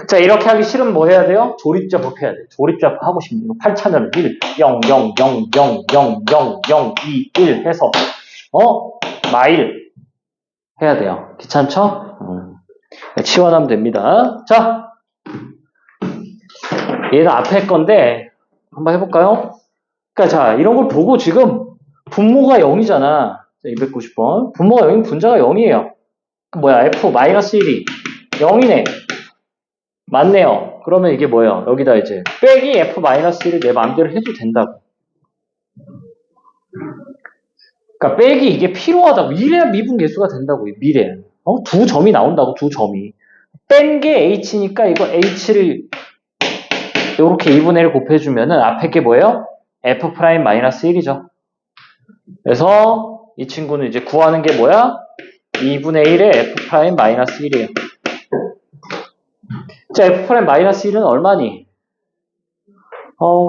자, 이렇게 하기 싫으면 뭐 해야 돼요? 조립작업 해야 돼. 조립작업 하고 싶은 거 8차는 1, 0, 0, 0, 0, 0, 0, 0, 2, 1 해서 마일 해야 돼요. 귀찮죠? 치환하면 됩니다. 자, 얘는 앞에 건데 한번 해볼까요? 그러니까 자, 이런 걸 보고 지금 분모가 0이잖아. 290번. 분모가 0이면 분자가 0이에요. 뭐야? f-1이 0이네. 맞네요. 그러면 이게 뭐예요? 여기다 이제 빼기 f-1을 내 마음대로 해도 된다고. 그러니까 빼기 이게 필요하다고. 이래야 미분계수가 된다고. 미래. 두 점이 나온다고. 두 점이. 뺀 게 h니까 이거 h를 이렇게 2분의 1 곱해주면은 앞에 게 뭐예요? f'-1이죠. 그래서 이 친구는 이제 구하는 게 뭐야? 2분의 1에 f'-1이에요. 자, f'-1은 얼마니?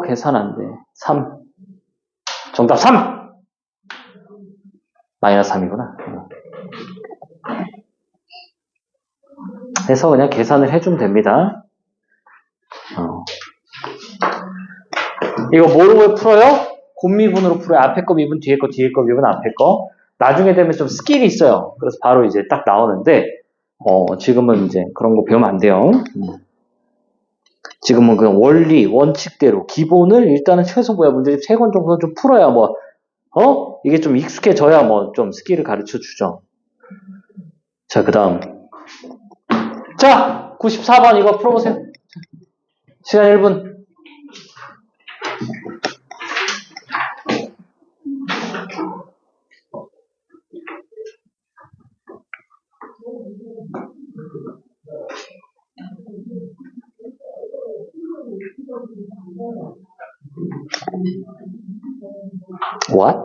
계산 안 돼. 3. 정답 3! 마이너스 3이구나. 그래서 그냥 계산을 해주면 됩니다. 이거 뭐로 풀어요? 곱미분으로 풀어요. 앞에 거 미분, 뒤에 거, 뒤에 거 미분, 앞에 거. 나중에 되면 좀 스킬이 있어요. 그래서 바로 이제 딱 나오는데, 지금은 이제 그런 거 배우면 안 돼요. 지금은 그냥 원리, 원칙대로, 기본을 일단은 최소 문제집 3권 정도는 좀 풀어야 이게 좀 익숙해져야 좀 스킬을 가르쳐 주죠. 자, 그 다음. 자, 94번 이거 풀어보세요. 시간 1분. What?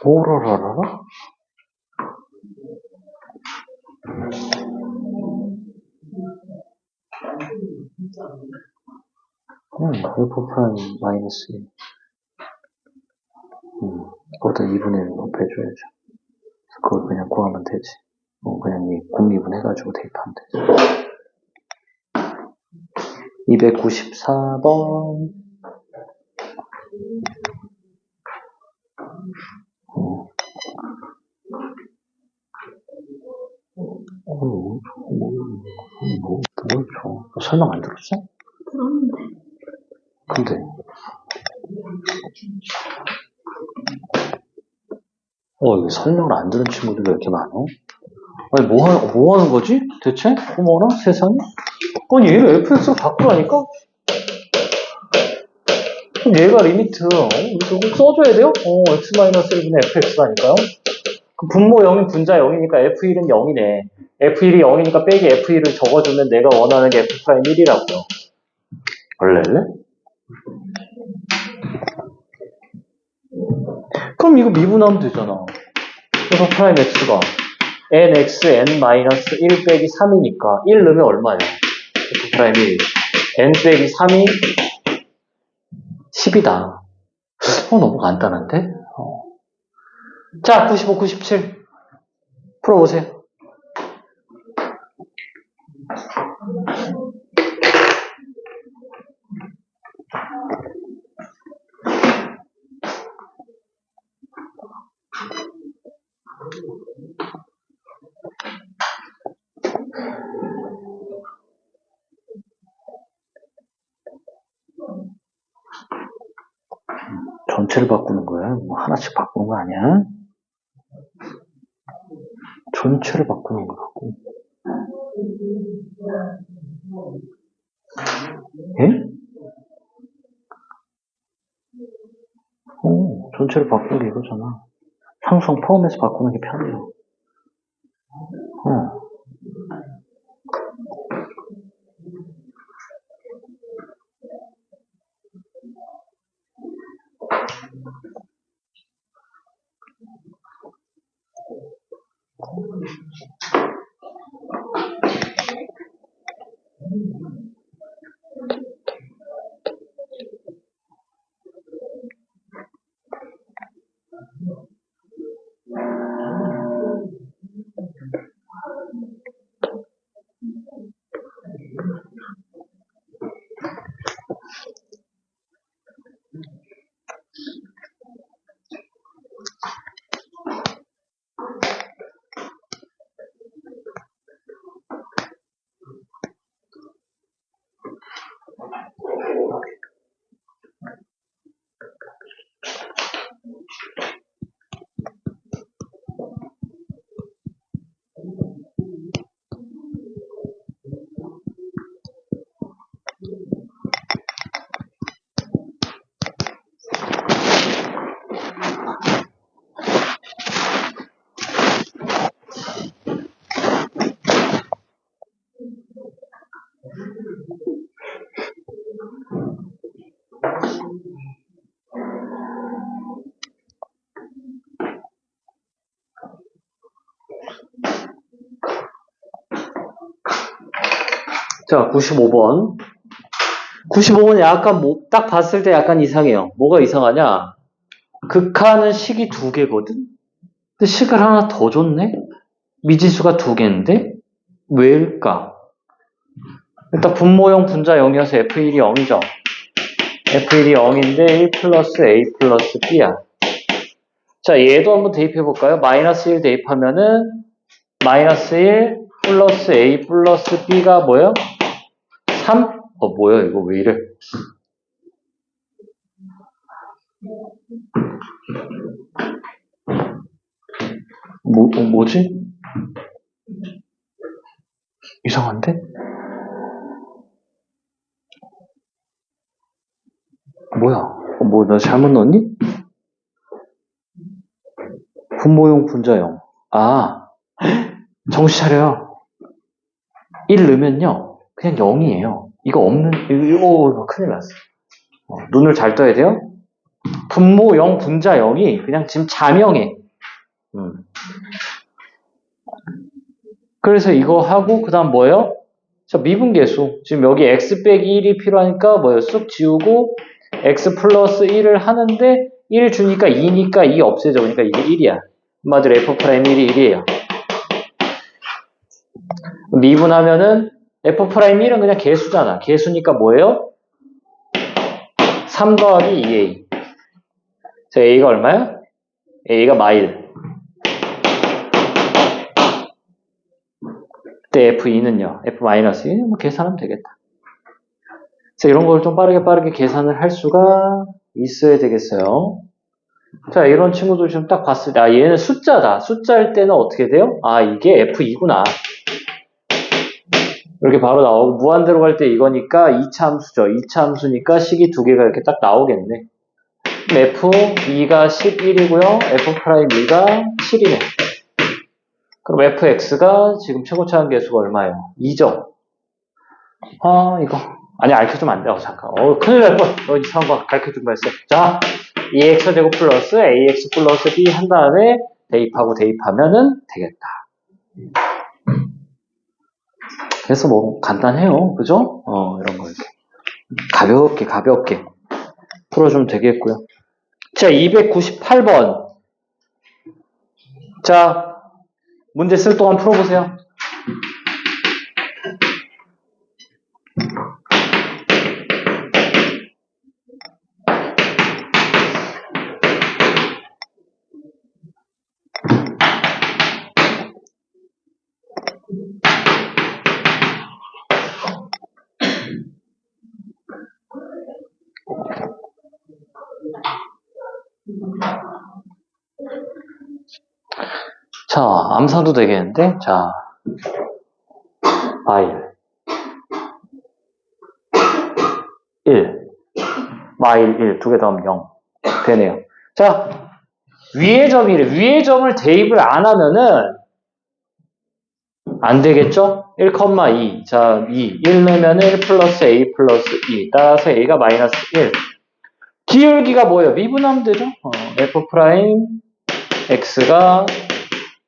오라라라? f 프라임 마이너스 1. 거기다 2분의 1 곱해줘야죠. 그걸 그냥 구하면 되지. 그냥 이 공미분 해가지고 대입하면 되지. 294번. 뭘 줘? 설명 안 들었어? 들었는데. 근데. 이거 설명을 안 들은 친구들이 왜 이렇게 많어? 아니, 뭐 하는 거지? 대체? 어머나, 세상에? 아니, 얘를 fx로 바꾸라니까? 그럼 얘가 리미트, 이거 꼭 써줘야 돼요? x-1분의 fx라니까요? 그 분모 0인 분자 0이니까 f1은 0이네. f1이 0이니까 빼기 f1을 적어주면 내가 원하는 게 f'1이라고요. 원래는? 그럼 이거 미분하면 되잖아. f 프라임 x가 nx n-1 빼기 3이니까 1 넣으면 얼마야? f 프라임 1. n 빼기 3이 10이다. 너무 간단한데? 자, 95, 97. 풀어보세요. 전체를 바꾸는 거야? 뭐 하나씩 바꾸는 거 아니야? 전체를 바꾸는 거라고. 예? 전체를 바꾸는 게 이거잖아. 상수항 포함해서 바꾸는 게 편해요. 자, 95번. 95번 약간 딱 봤을 때 약간 이상해요. 뭐가 이상하냐? 극한은 식이 2개거든? 근데 식을 하나 더 줬네? 미지수가 2개인데? 왜일까? 일단 분모형 분자 0이어서 f1이 0이죠. f1이 0인데 1 플러스 a 플러스 b야. 자, 얘도 한번 대입해볼까요? 마이너스 1 대입하면은 마이너스 1 플러스 a 플러스 b가 뭐예요? 3? 뭐야 이거 왜 이래? 뭐지? 이상한데? 뭐야? 나 잘못 넣었니? 분모형 분자형. 정신 차려요. 1 넣으면요. 그냥 0이에요. 이거 없는, 이거 큰일 났어. 눈을 잘 떠야 돼요. 분모형 분자형이 그냥 지금 자명해. 그래서 이거 하고, 그 다음 뭐예요? 자, 미분계수. 지금 여기 x 빼기 1이 필요하니까 뭐예요? 쑥 지우고, x 플러스 1을 하는데, 1 주니까 2니까 2 없애져. 그러니까 이게 1이야. 한마디로 f'1이 1이에요. 미분하면은, F'1은 그냥 개수잖아. 개수니까 뭐예요? 3 더하기 2A. 자, A가 얼마야? A가 마일. 그때 F2는요? F-2. 뭐 계산하면 되겠다. 그래서 이런 걸 좀 빠르게 계산을 할 수가 있어야 되겠어요. 자, 이런 친구들 지금 딱 봤을 때, 아, 얘는 숫자다. 숫자일 때는 어떻게 돼요? 아, 이게 F2구나. 이렇게 바로 나오고, 무한대로 갈 때 이거니까 2차 함수죠. 2차 함수니까 식이 두 개가 이렇게 딱 나오겠네. F2가 11이고요. F'2가 7이네. 그럼 fx가 지금 최고차항 계수가 얼마예요? 2죠? 아, 이거. 아니, 알려주면 안 돼. 잠깐. 큰일 날 뻔. 이상한 거 가르쳐준 거 했어. 자, 2x제곱 플러스 ax 플러스 b 한 다음에 대입하면은 되겠다. 그래서 뭐, 간단해요. 그죠? 이런 거 이렇게. 가볍게 풀어주면 되겠고요. 자, 298번. 자, 문제 쓸 동안 풀어보세요. 자, 암산도 되겠는데? 자, 마일 1, 마일 1, 두 개 더하면 0 되네요. 자, 위의 점이래. 위의 점을 대입을 안 하면은 안 되겠죠? 1,2. 자, 2. 1 넣으면 1 플러스 A 플러스 2. 따라서 A가 마이너스 1. 기울기가 뭐예요? 미분하면 되죠? F' X가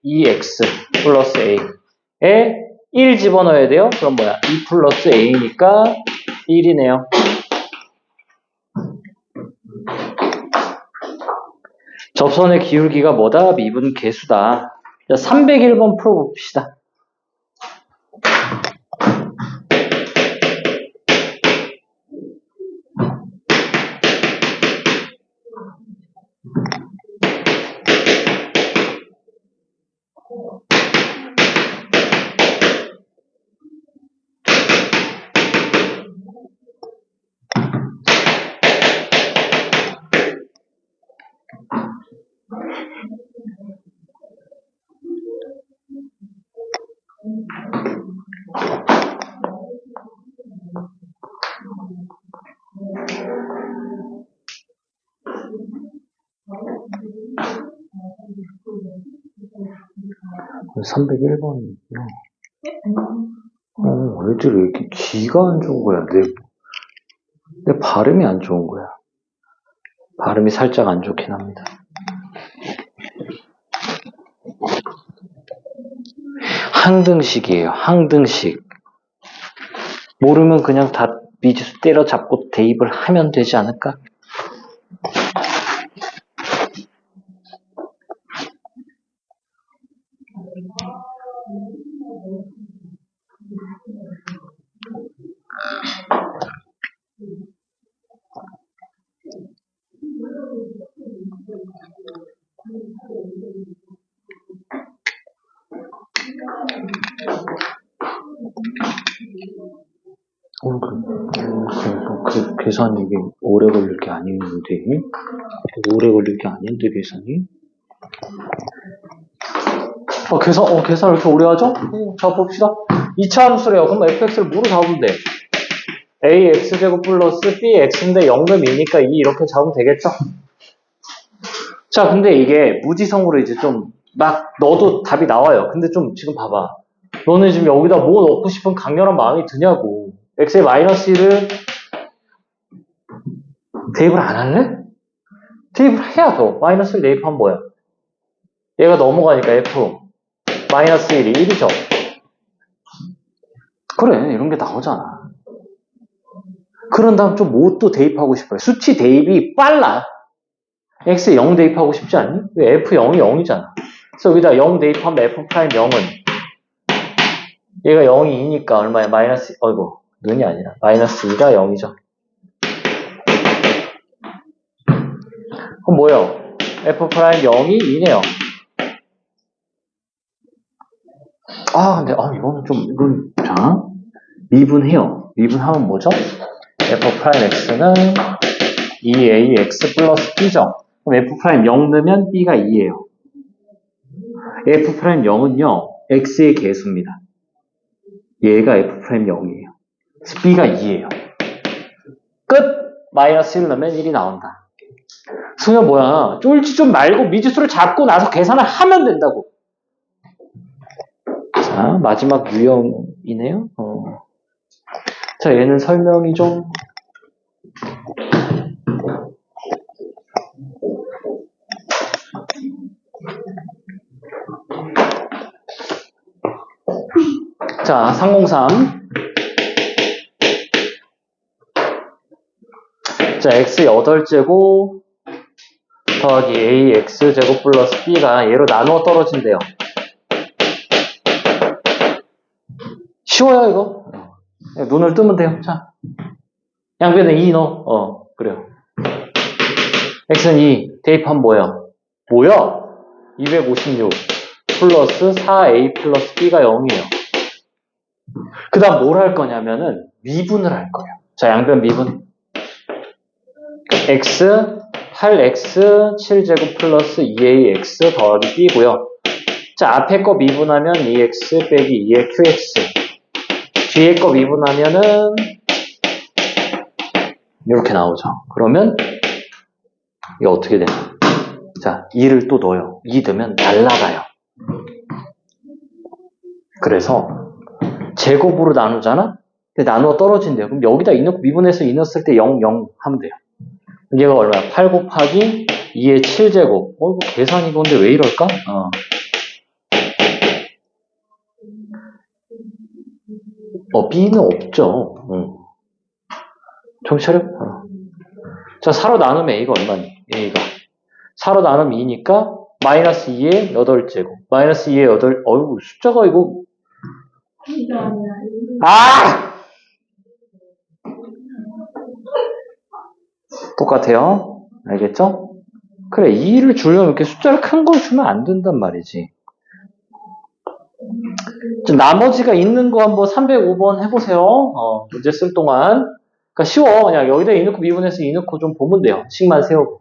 2X 플러스 A에 1 집어넣어야 돼요? 그럼 뭐야? 2 플러스 A니까 1이네요. 접선의 기울기가 뭐다? 미분 계수다. 자, 301번 풀어봅시다. 그 301번이요. 애들이 왜 이렇게 귀가 안 좋은 거야? 내 발음이 안 좋은 거야. 발음이 살짝 안 좋긴 합니다. 항등식이에요. 항등식. 모르면 그냥 다 미지수 때려잡고 대입을 하면 되지 않을까? 계산이 이게 오래 걸릴 게 아닌데? 오래 걸릴 게 아닌데, 계산이? 계산 왜 이렇게 오래 하죠? 자, 봅시다. 2차 함수래요. 그럼 fx를 뭐로 잡으면 돼? ax제곱 플러스 bx인데 0은2니까 2 이렇게 잡으면 되겠죠? 자, 근데 이게 무지성으로 이제 좀 막 넣어도 답이 나와요. 근데 좀 지금 봐봐. 너는 지금 여기다 뭐 넣고 싶은 강렬한 마음이 드냐고. x의 마이너스 1을 대입을 안 할래? 대입을 해야 더. 마이너스 1 대입하면 뭐야? 얘가 넘어가니까 f 마이너스 1이 1이죠. 그래, 이런 게 나오잖아. 그런 다음 좀 뭐 또 대입하고 싶어요. 수치 대입이 빨라. x에 0 대입하고 싶지 않니? 왜 f0이 0이잖아. 그래서 여기다 0 대입하면 f'0은 얘가 0이 2니까 얼마야? 마이너스, 어이구, 눈이 아니라. 마이너스 2가 0이죠. 그럼 뭐예요? F 프라임 0이 2네요. 근데, 이거는 좀, 자, 미분해요. 미분하면 뭐죠? F 프라임 X는 2AX 플러스 B죠. 그럼 F 프라임 0 넣으면 B가 2예요. F 프라임 0은요, X의 개수입니다. 얘가 F 프라임 0이에요. B가 2예요. 끝! 마이너스 1 넣으면 1이 나온다. 소녀 뭐야? 쫄지 좀 말고 미지수를 잡고 나서 계산을 하면 된다고. 자, 마지막 유형이네요. 자, 얘는 설명이 좀 자, 303. 자, x 8제곱 더하기 ax 제곱 플러스 b가 얘로 나누어 떨어진대요. 쉬워요, 이거. 눈을 뜨면 돼요. 자, 양변에 2 넣어. 그래요. x는 2, 대입하면 뭐예요? 뭐야? 256 플러스 4a 플러스 b가 0이에요. 그 다음 뭘 할 거냐면은 미분을 할 거예요. 자, 양변 미분. x 8x 7제곱 플러스 2ax 더하기 b고요. 자, 앞에 거 미분하면 2x 빼기 2의 qx. 뒤에 거 미분하면은 이렇게 나오죠. 그러면 이게 어떻게 되나? 자, 2를 또 넣어요. 2 넣으면 날라가요. 그래서 제곱으로 나누잖아? 근데 나누어 떨어진대요. 그럼 여기다 2 넣고 미분해서 2 넣었을 때 0, 0 하면 돼요. 얘가 얼마야? 8 곱하기 2의 7제곱. 이거 계산이 건데 왜 이럴까? B는 없죠. 정신 차려? 자, 4로 나누면 A가 얼마니? A가. 4로 나누면 2니까 마이너스 2의 8제곱. 마이너스 2의 8, 숫자가 이거. 똑같아요. 알겠죠? 그래, 2를 주려면 이렇게 숫자를 큰 걸 주면 안 된단 말이지. 나머지가 있는 거 한번 305번 해보세요. 문제 쓸 동안. 그러니까 쉬워. 그냥 여기다 2 넣고 미분해서 2 넣고 좀 보면 돼요. 식만 세우고.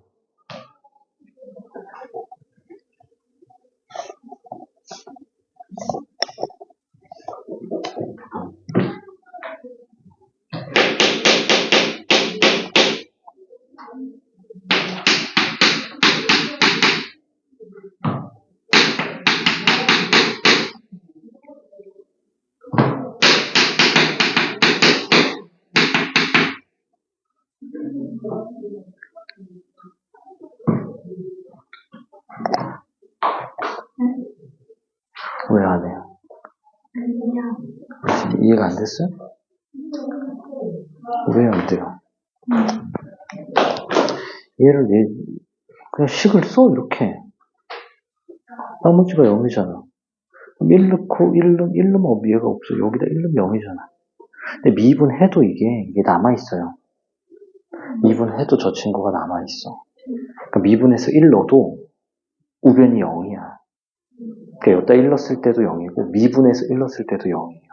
왜 안 해요? 이해가 안 됐어요? 왜 안 돼요? 얘를 그냥 식을 써 이렇게. 나머지가 0이잖아. 그럼 1 넣고 1 넣으면 얘가 없어. 여기다 1 넣으면 0이잖아. 근데 미분해도 이게 남아있어요. 미분해도 저 친구가 남아있어. 그러니까 미분해서 1 넣어도 우변이 0이야. 그러니까 여기다 1 넣었을 때도 0이고 미분해서 1 넣었을 때도 0이에요.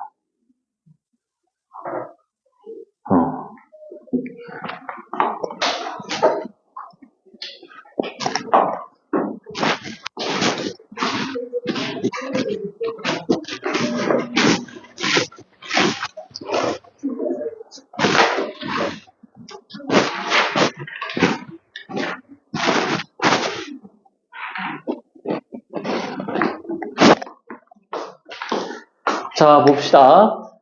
자, 봅시다.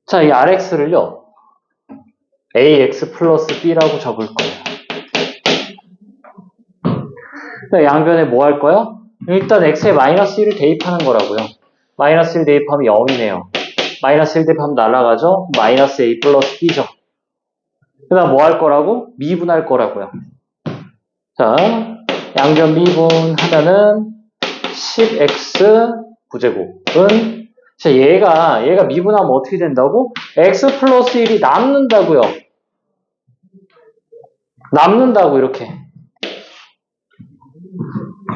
자, 이 RX를요, AX 플러스 B라고 적을 거예요. 양변에 뭐 할 거야? 일단 X에 마이너스 1을 대입하는 거라고요. 마이너스 1 대입하면 0이네요. 마이너스 1 대입하면 날아가죠? 마이너스 A 플러스 B죠. 그 다음 뭐 할 거라고? 미분할 거라고요. 자, 양변 미분하면은 10X 부제곱은 자, 얘가 미분하면 어떻게 된다고? x 플러스 1이 남는다고요. 남는다고, 이렇게.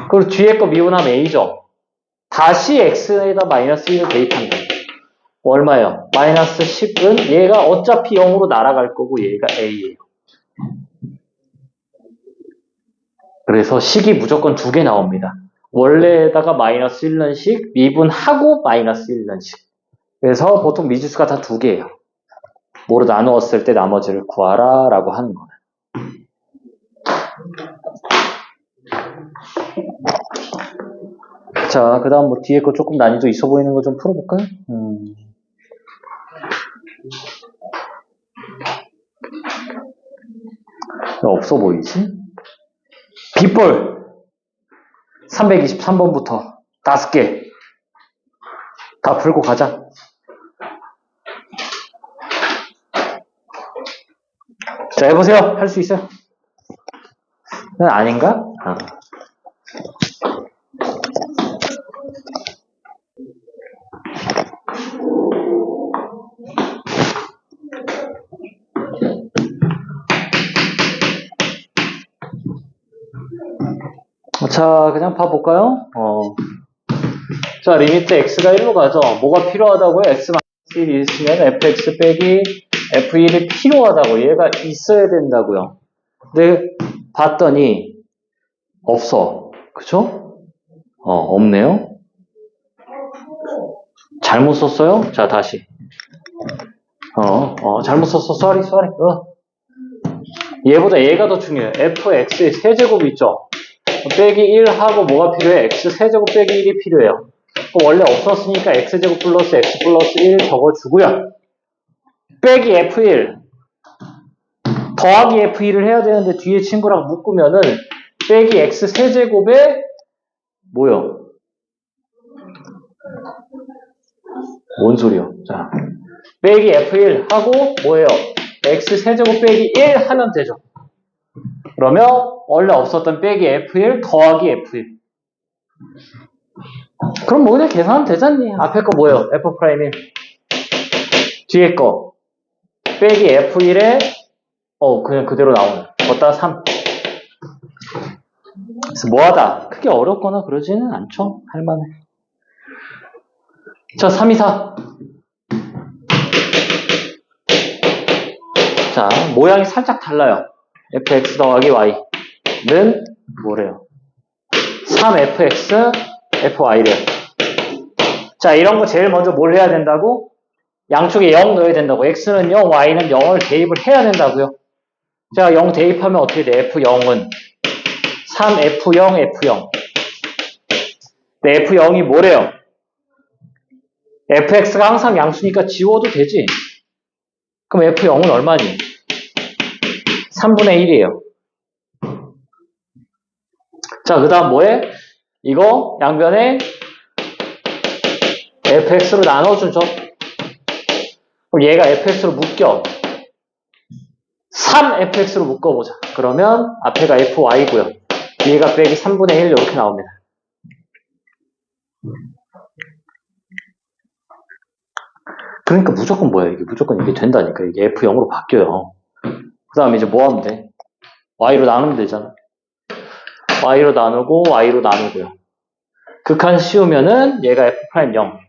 그리고 뒤에 거 미분하면 a죠. 다시 x에다 마이너스 1을 대입한다. 얼마예요? 마이너스 10은 얘가 어차피 0으로 날아갈 거고 얘가 a예요. 그래서 식이 무조건 2개 나옵니다. 원래에다가 마이너스 1년씩, 미분하고 마이너스 1년씩. 그래서 보통 미지수가 다 2개예요. 뭐로 나누었을 때 나머지를 구하라 라고 하는 거예요. 자, 그 다음 뭐 뒤에 거 조금 난이도 있어 보이는 거 좀 풀어볼까요? 없어 보이지? 빗볼 323번부터 5개 다 풀고 가자. 자, 해보세요. 할 수 있어요? 아닌가? 자, 그냥 봐볼까요? 자, 리미트 x가 1로 가죠. 뭐가 필요하다고요? x-1이 있으면 fx 빼기 f1이 필요하다고. 얘가 있어야 된다고요. 근데 봤더니 없어. 그쵸? 없네요. 잘못 썼어요? 자, 다시. 잘못 썼어. 쏘리. 얘보다 얘가 더 중요해요. fx의 세제곱이 있죠? 빼기 1하고 뭐가 필요해? x 세제곱 빼기 1이 필요해요. 원래 없었으니까 x제곱 플러스 x 플러스 1 적어주고요. 빼기 f1 더하기 f1을 해야 되는데 뒤에 친구랑 묶으면은 빼기 x 세제곱에 뭐요? 뭔 소리요? 자, 빼기 f1 하고 뭐예요? x 세제곱 빼기 1 하면 되죠. 그러면 원래 없었던 빼기 f1 더하기 f1. 그럼 뭐 그냥 계산하면 되잖니. 앞에 거 뭐예요? f'1 뒤에 거 빼기 f1에 그냥 그대로 나오네. 걷다 3. 그래서 뭐하다 크게 어렵거나 그러지는 않죠. 할만해. 자, 3, 2, 4. 자, 모양이 살짝 달라요. fx 더하기 y는 뭐래요? 3fx fy래요. 자, 이런 거 제일 먼저 뭘 해야 된다고? 양쪽에 0 넣어야 된다고. x는 0, y는 0을 대입을 해야 된다고요. 자, 0 대입하면 어떻게 돼? f0은 3f0, f0. 근데 f0이 뭐래요? fx가 항상 양수니까 지워도 되지. 그럼 f0은 얼마니? 3분의 1이에요. 자, 그 다음 뭐해? 이거 양변에 fx로 나눠주죠. 그럼 얘가 fx로 묶여. 3fx로 묶어보자. 그러면 앞에가 fy고요. 얘가 빼기 3분의 1 이렇게 나옵니다. 그러니까 무조건 뭐야? 이게 무조건 이게 된다니까. 이게 f0으로 바뀌어요. 그 다음에 이제 뭐 하면 돼? y로 나누면 되잖아. y로 나누고 y로 나누고요. 극한 씌우면은 얘가 f'0.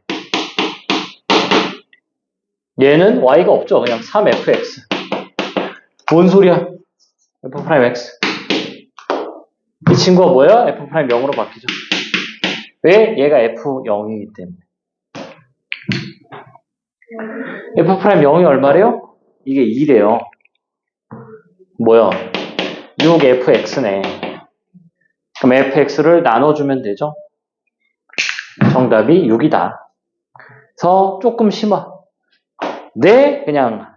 얘는 y가 없죠. 그냥 3fx. 뭔 소리야? f'x. 이 친구가 뭐야? f'0으로 바뀌죠. 왜? 얘가 f0이기 때문에. f'0이 얼마래요? 이게 2래요. 뭐야? 6fx네. 그럼 fx를 나눠주면 되죠? 정답이 6이다. 그래서 조금 심화. 네, 그냥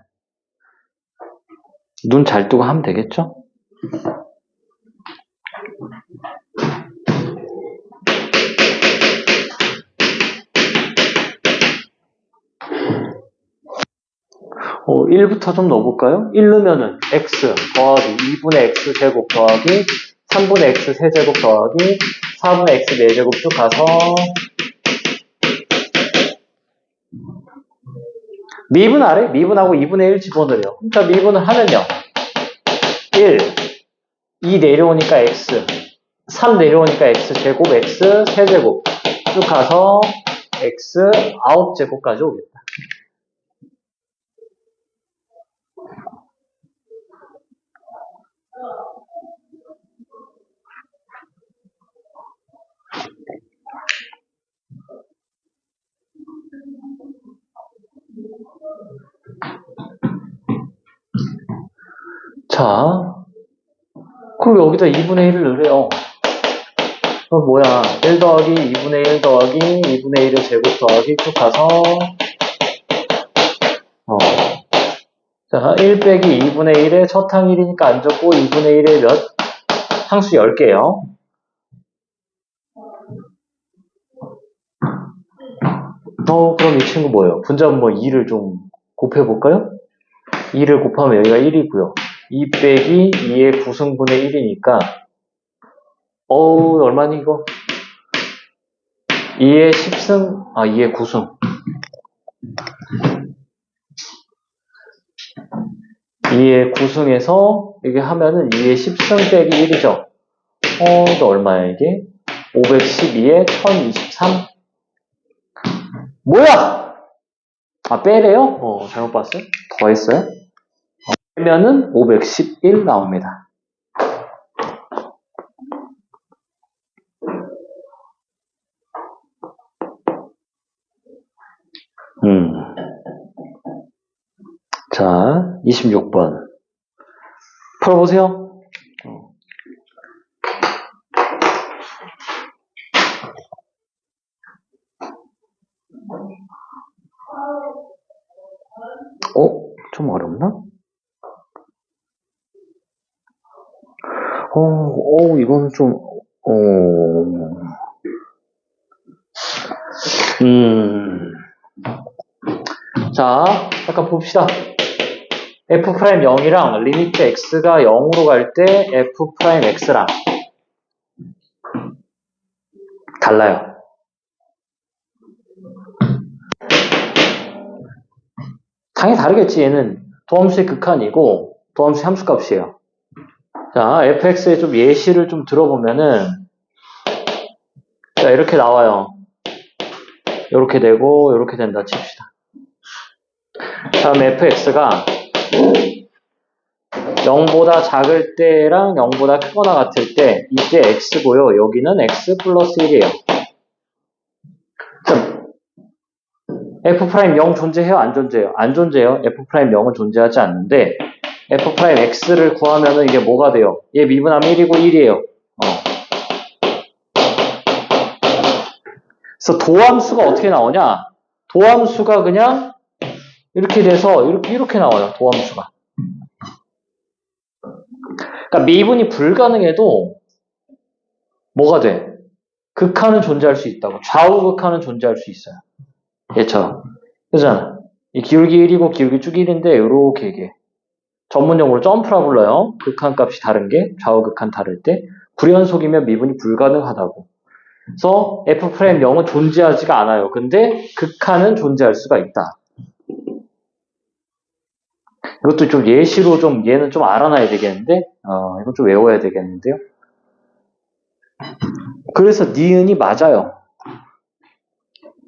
눈 잘 뜨고 하면 되겠죠? 어, 1부터 좀 넣어볼까요? 1 넣으면은 x 더하기 2분의 x 제곱 더하기 3분의 x 세제곱 더하기 4분의 x 4제곱 쭉 가서 미분 아래? 미분하고 2분의 1 집어넣어요. 자, 미분을 하면요. 1, 2 내려오니까 x, 3 내려오니까 x제곱, x 세제곱 쭉 가서 x 9제곱까지 오겠다. 자, 그럼 여기다 2분의 1을 넣으래요. 그럼 뭐야? 1 더하기 2분의 1 더하기 2분의 1의 제곱 더하기 쭉 가서 자, 1 빼기 2분의 1의 첫 항 1이니까 안 적고 2분의 1의 몇? 상수 10개요. 그럼 이 친구 뭐예요? 분자분 뭐 2를 좀 곱해볼까요? 2를 곱하면 여기가 1이고요. 2 빼기 2의 9승분의 1이니까 얼마니 이거? 2의 10승, 2의 9승. 2의 9승에서 이게 하면은 2의 10승 빼기 1이죠. 또 얼마야 이게? 512에 1023. 뭐야? 빼래요? 잘못 봤어요? 더했어요? 빼면은 511 나옵니다. 자, 26번. 풀어보세요. 좀 어렵나? 이건 좀, 자, 잠깐 봅시다. f'0이랑 리미트 x가 0으로 갈 때 f'x랑 달라요. 당연히 다르겠지. 얘는 도함수의 극한이고 도함수의 함수값이에요. 자, fx의 좀 예시를 좀 들어보면은 자, 이렇게 나와요. 이렇게 되고 이렇게 된다 칩시다. 다음 fx가 0보다 작을 때랑 0보다 크거나 같을 때 이때 x고요. 여기는 x 플러스 1이에요. f'0 존재해요? 안 존재해요? 안 존재해요. f'0은 존재하지 않는데 f'x를 구하면은 이게 뭐가 돼요? 얘 미분하면 1이고 1이에요. 그래서 도함수가 어떻게 나오냐? 도함수가 그냥 이렇게 돼서 이렇게 나와요. 도함수가. 그러니까 미분이 불가능해도 뭐가 돼? 극한은 존재할 수 있다고. 좌우 극한은 존재할 수 있어요. 얘처럼. 그잖아. 이 기울기 1이고 기울기 쭉 1인데 이렇게 이게 전문용어로 점프라 불러요. 극한 값이 다른 게 좌우 극한 다를 때 불연속이면 미분이 불가능하다고. 그래서 f'0은 존재하지가 않아요. 근데 극한은 존재할 수가 있다. 이것도 좀 예시로 좀 얘는 좀 알아놔야 되겠는데 이건 좀 외워야 되겠는데요. 그래서 니은이 맞아요.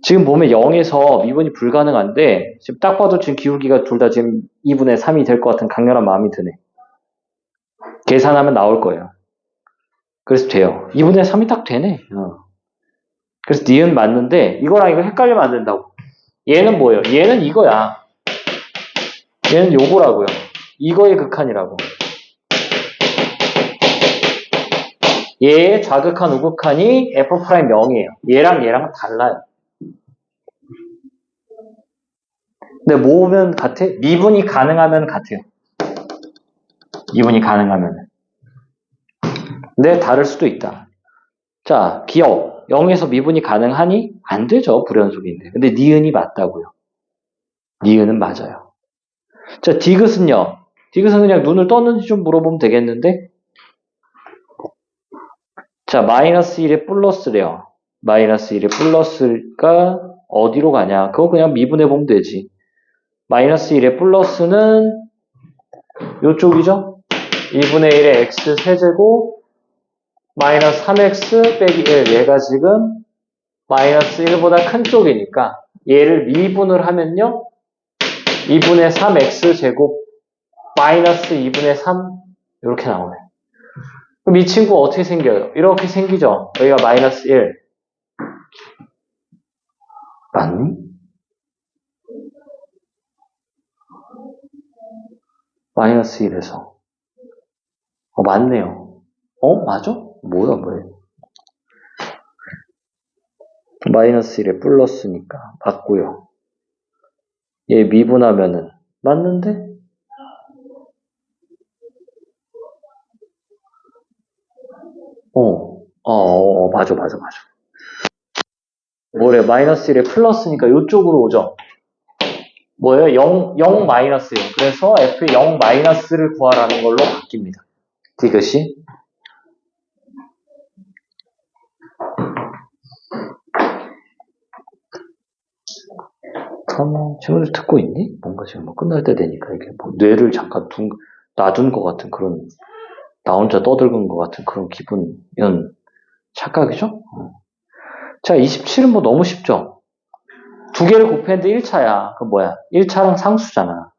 지금 보면 0에서 미분이 불가능한데 지금 딱 봐도 지금 기울기가 둘 다 지금 2분의 3이 될 것 같은 강렬한 마음이 드네. 계산하면 나올 거예요. 그래서 돼요. 2분의 3이 딱 되네. 그래서 니은 맞는데 이거랑 이거 헷갈리면 안 된다고. 얘는 뭐예요? 얘는 이거야. 얘는 요거라고요. 이거의 극한이라고. 얘의 좌극한 우극한이 f'0이에요. 얘랑 얘랑 달라요. 근데 모으면 같아? 미분이 가능하면 같아요. 미분이 가능하면. 근데 다를 수도 있다. 자, 기억. 0에서 미분이 가능하니? 안 되죠. 불연속인데. 근데 니은이 맞다고요. 니은은 맞아요. 자, 디귿은요. 디귿은 그냥 눈을 떴는지 좀 물어보면 되겠는데. 자, 마이너스 1에 플러스래요. 마이너스 1에 플러스가 어디로 가냐? 그거 그냥 미분해보면 되지. 마이너스 1의 플러스는 요쪽이죠? 2분의 1의 x 세제곱 마이너스 3x 빼기 1. 얘가 지금 마이너스 1보다 큰 쪽이니까 얘를 미분을 하면요. 2분의 3x 제곱 마이너스 2분의 3 이렇게 나오네. 그럼 이 친구 어떻게 생겨요? 이렇게 생기죠? 여기가 마이너스 1. 맞니? 마이너스 1에서. 맞네요. 맞아? 뭐야? 마이너스 1에 플러스니까 맞고요. 얘 미분하면은 맞는데? 맞아. 뭐래? 마이너스 1에 플러스니까 이쪽으로 오죠? 뭐예요? 0 마이너스예요. 그래서 F의 0 마이너스를 구하라는 걸로 바뀝니다. 디귿이. 친구들 듣고 있니? 뭔가 지금 뭐 끝날 때 되니까 이게 뭐 뇌를 잠깐 놔둔 것 같은 그런, 나 혼자 떠들건 것 같은 그런 기분, 이런 착각이죠? 자, 27은 뭐 너무 쉽죠? 두 개를 곱했는데 1차야. 그럼 뭐야? 1차랑 상수잖아.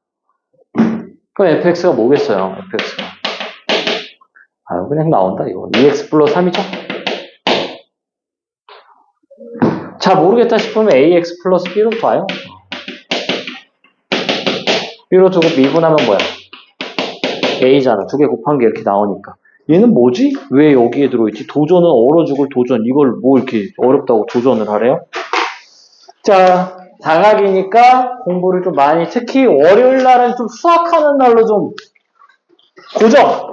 그럼 fx가 뭐겠어요? fx가. 그냥 나온다, 이거. 2x 플러스 3이죠? 자, 모르겠다 싶으면 ax 플러스 b로 봐요. b로 두고 미분하면 뭐야? a잖아. 두 개 곱한 게 이렇게 나오니까. 얘는 뭐지? 왜 여기에 들어있지? 도전은 얼어 죽을 도전. 이걸 뭐 이렇게 어렵다고 도전을 하래요? 자, 방학이니까 공부를 좀 많이, 특히 월요일 날은 좀 수학하는 날로 좀 고정!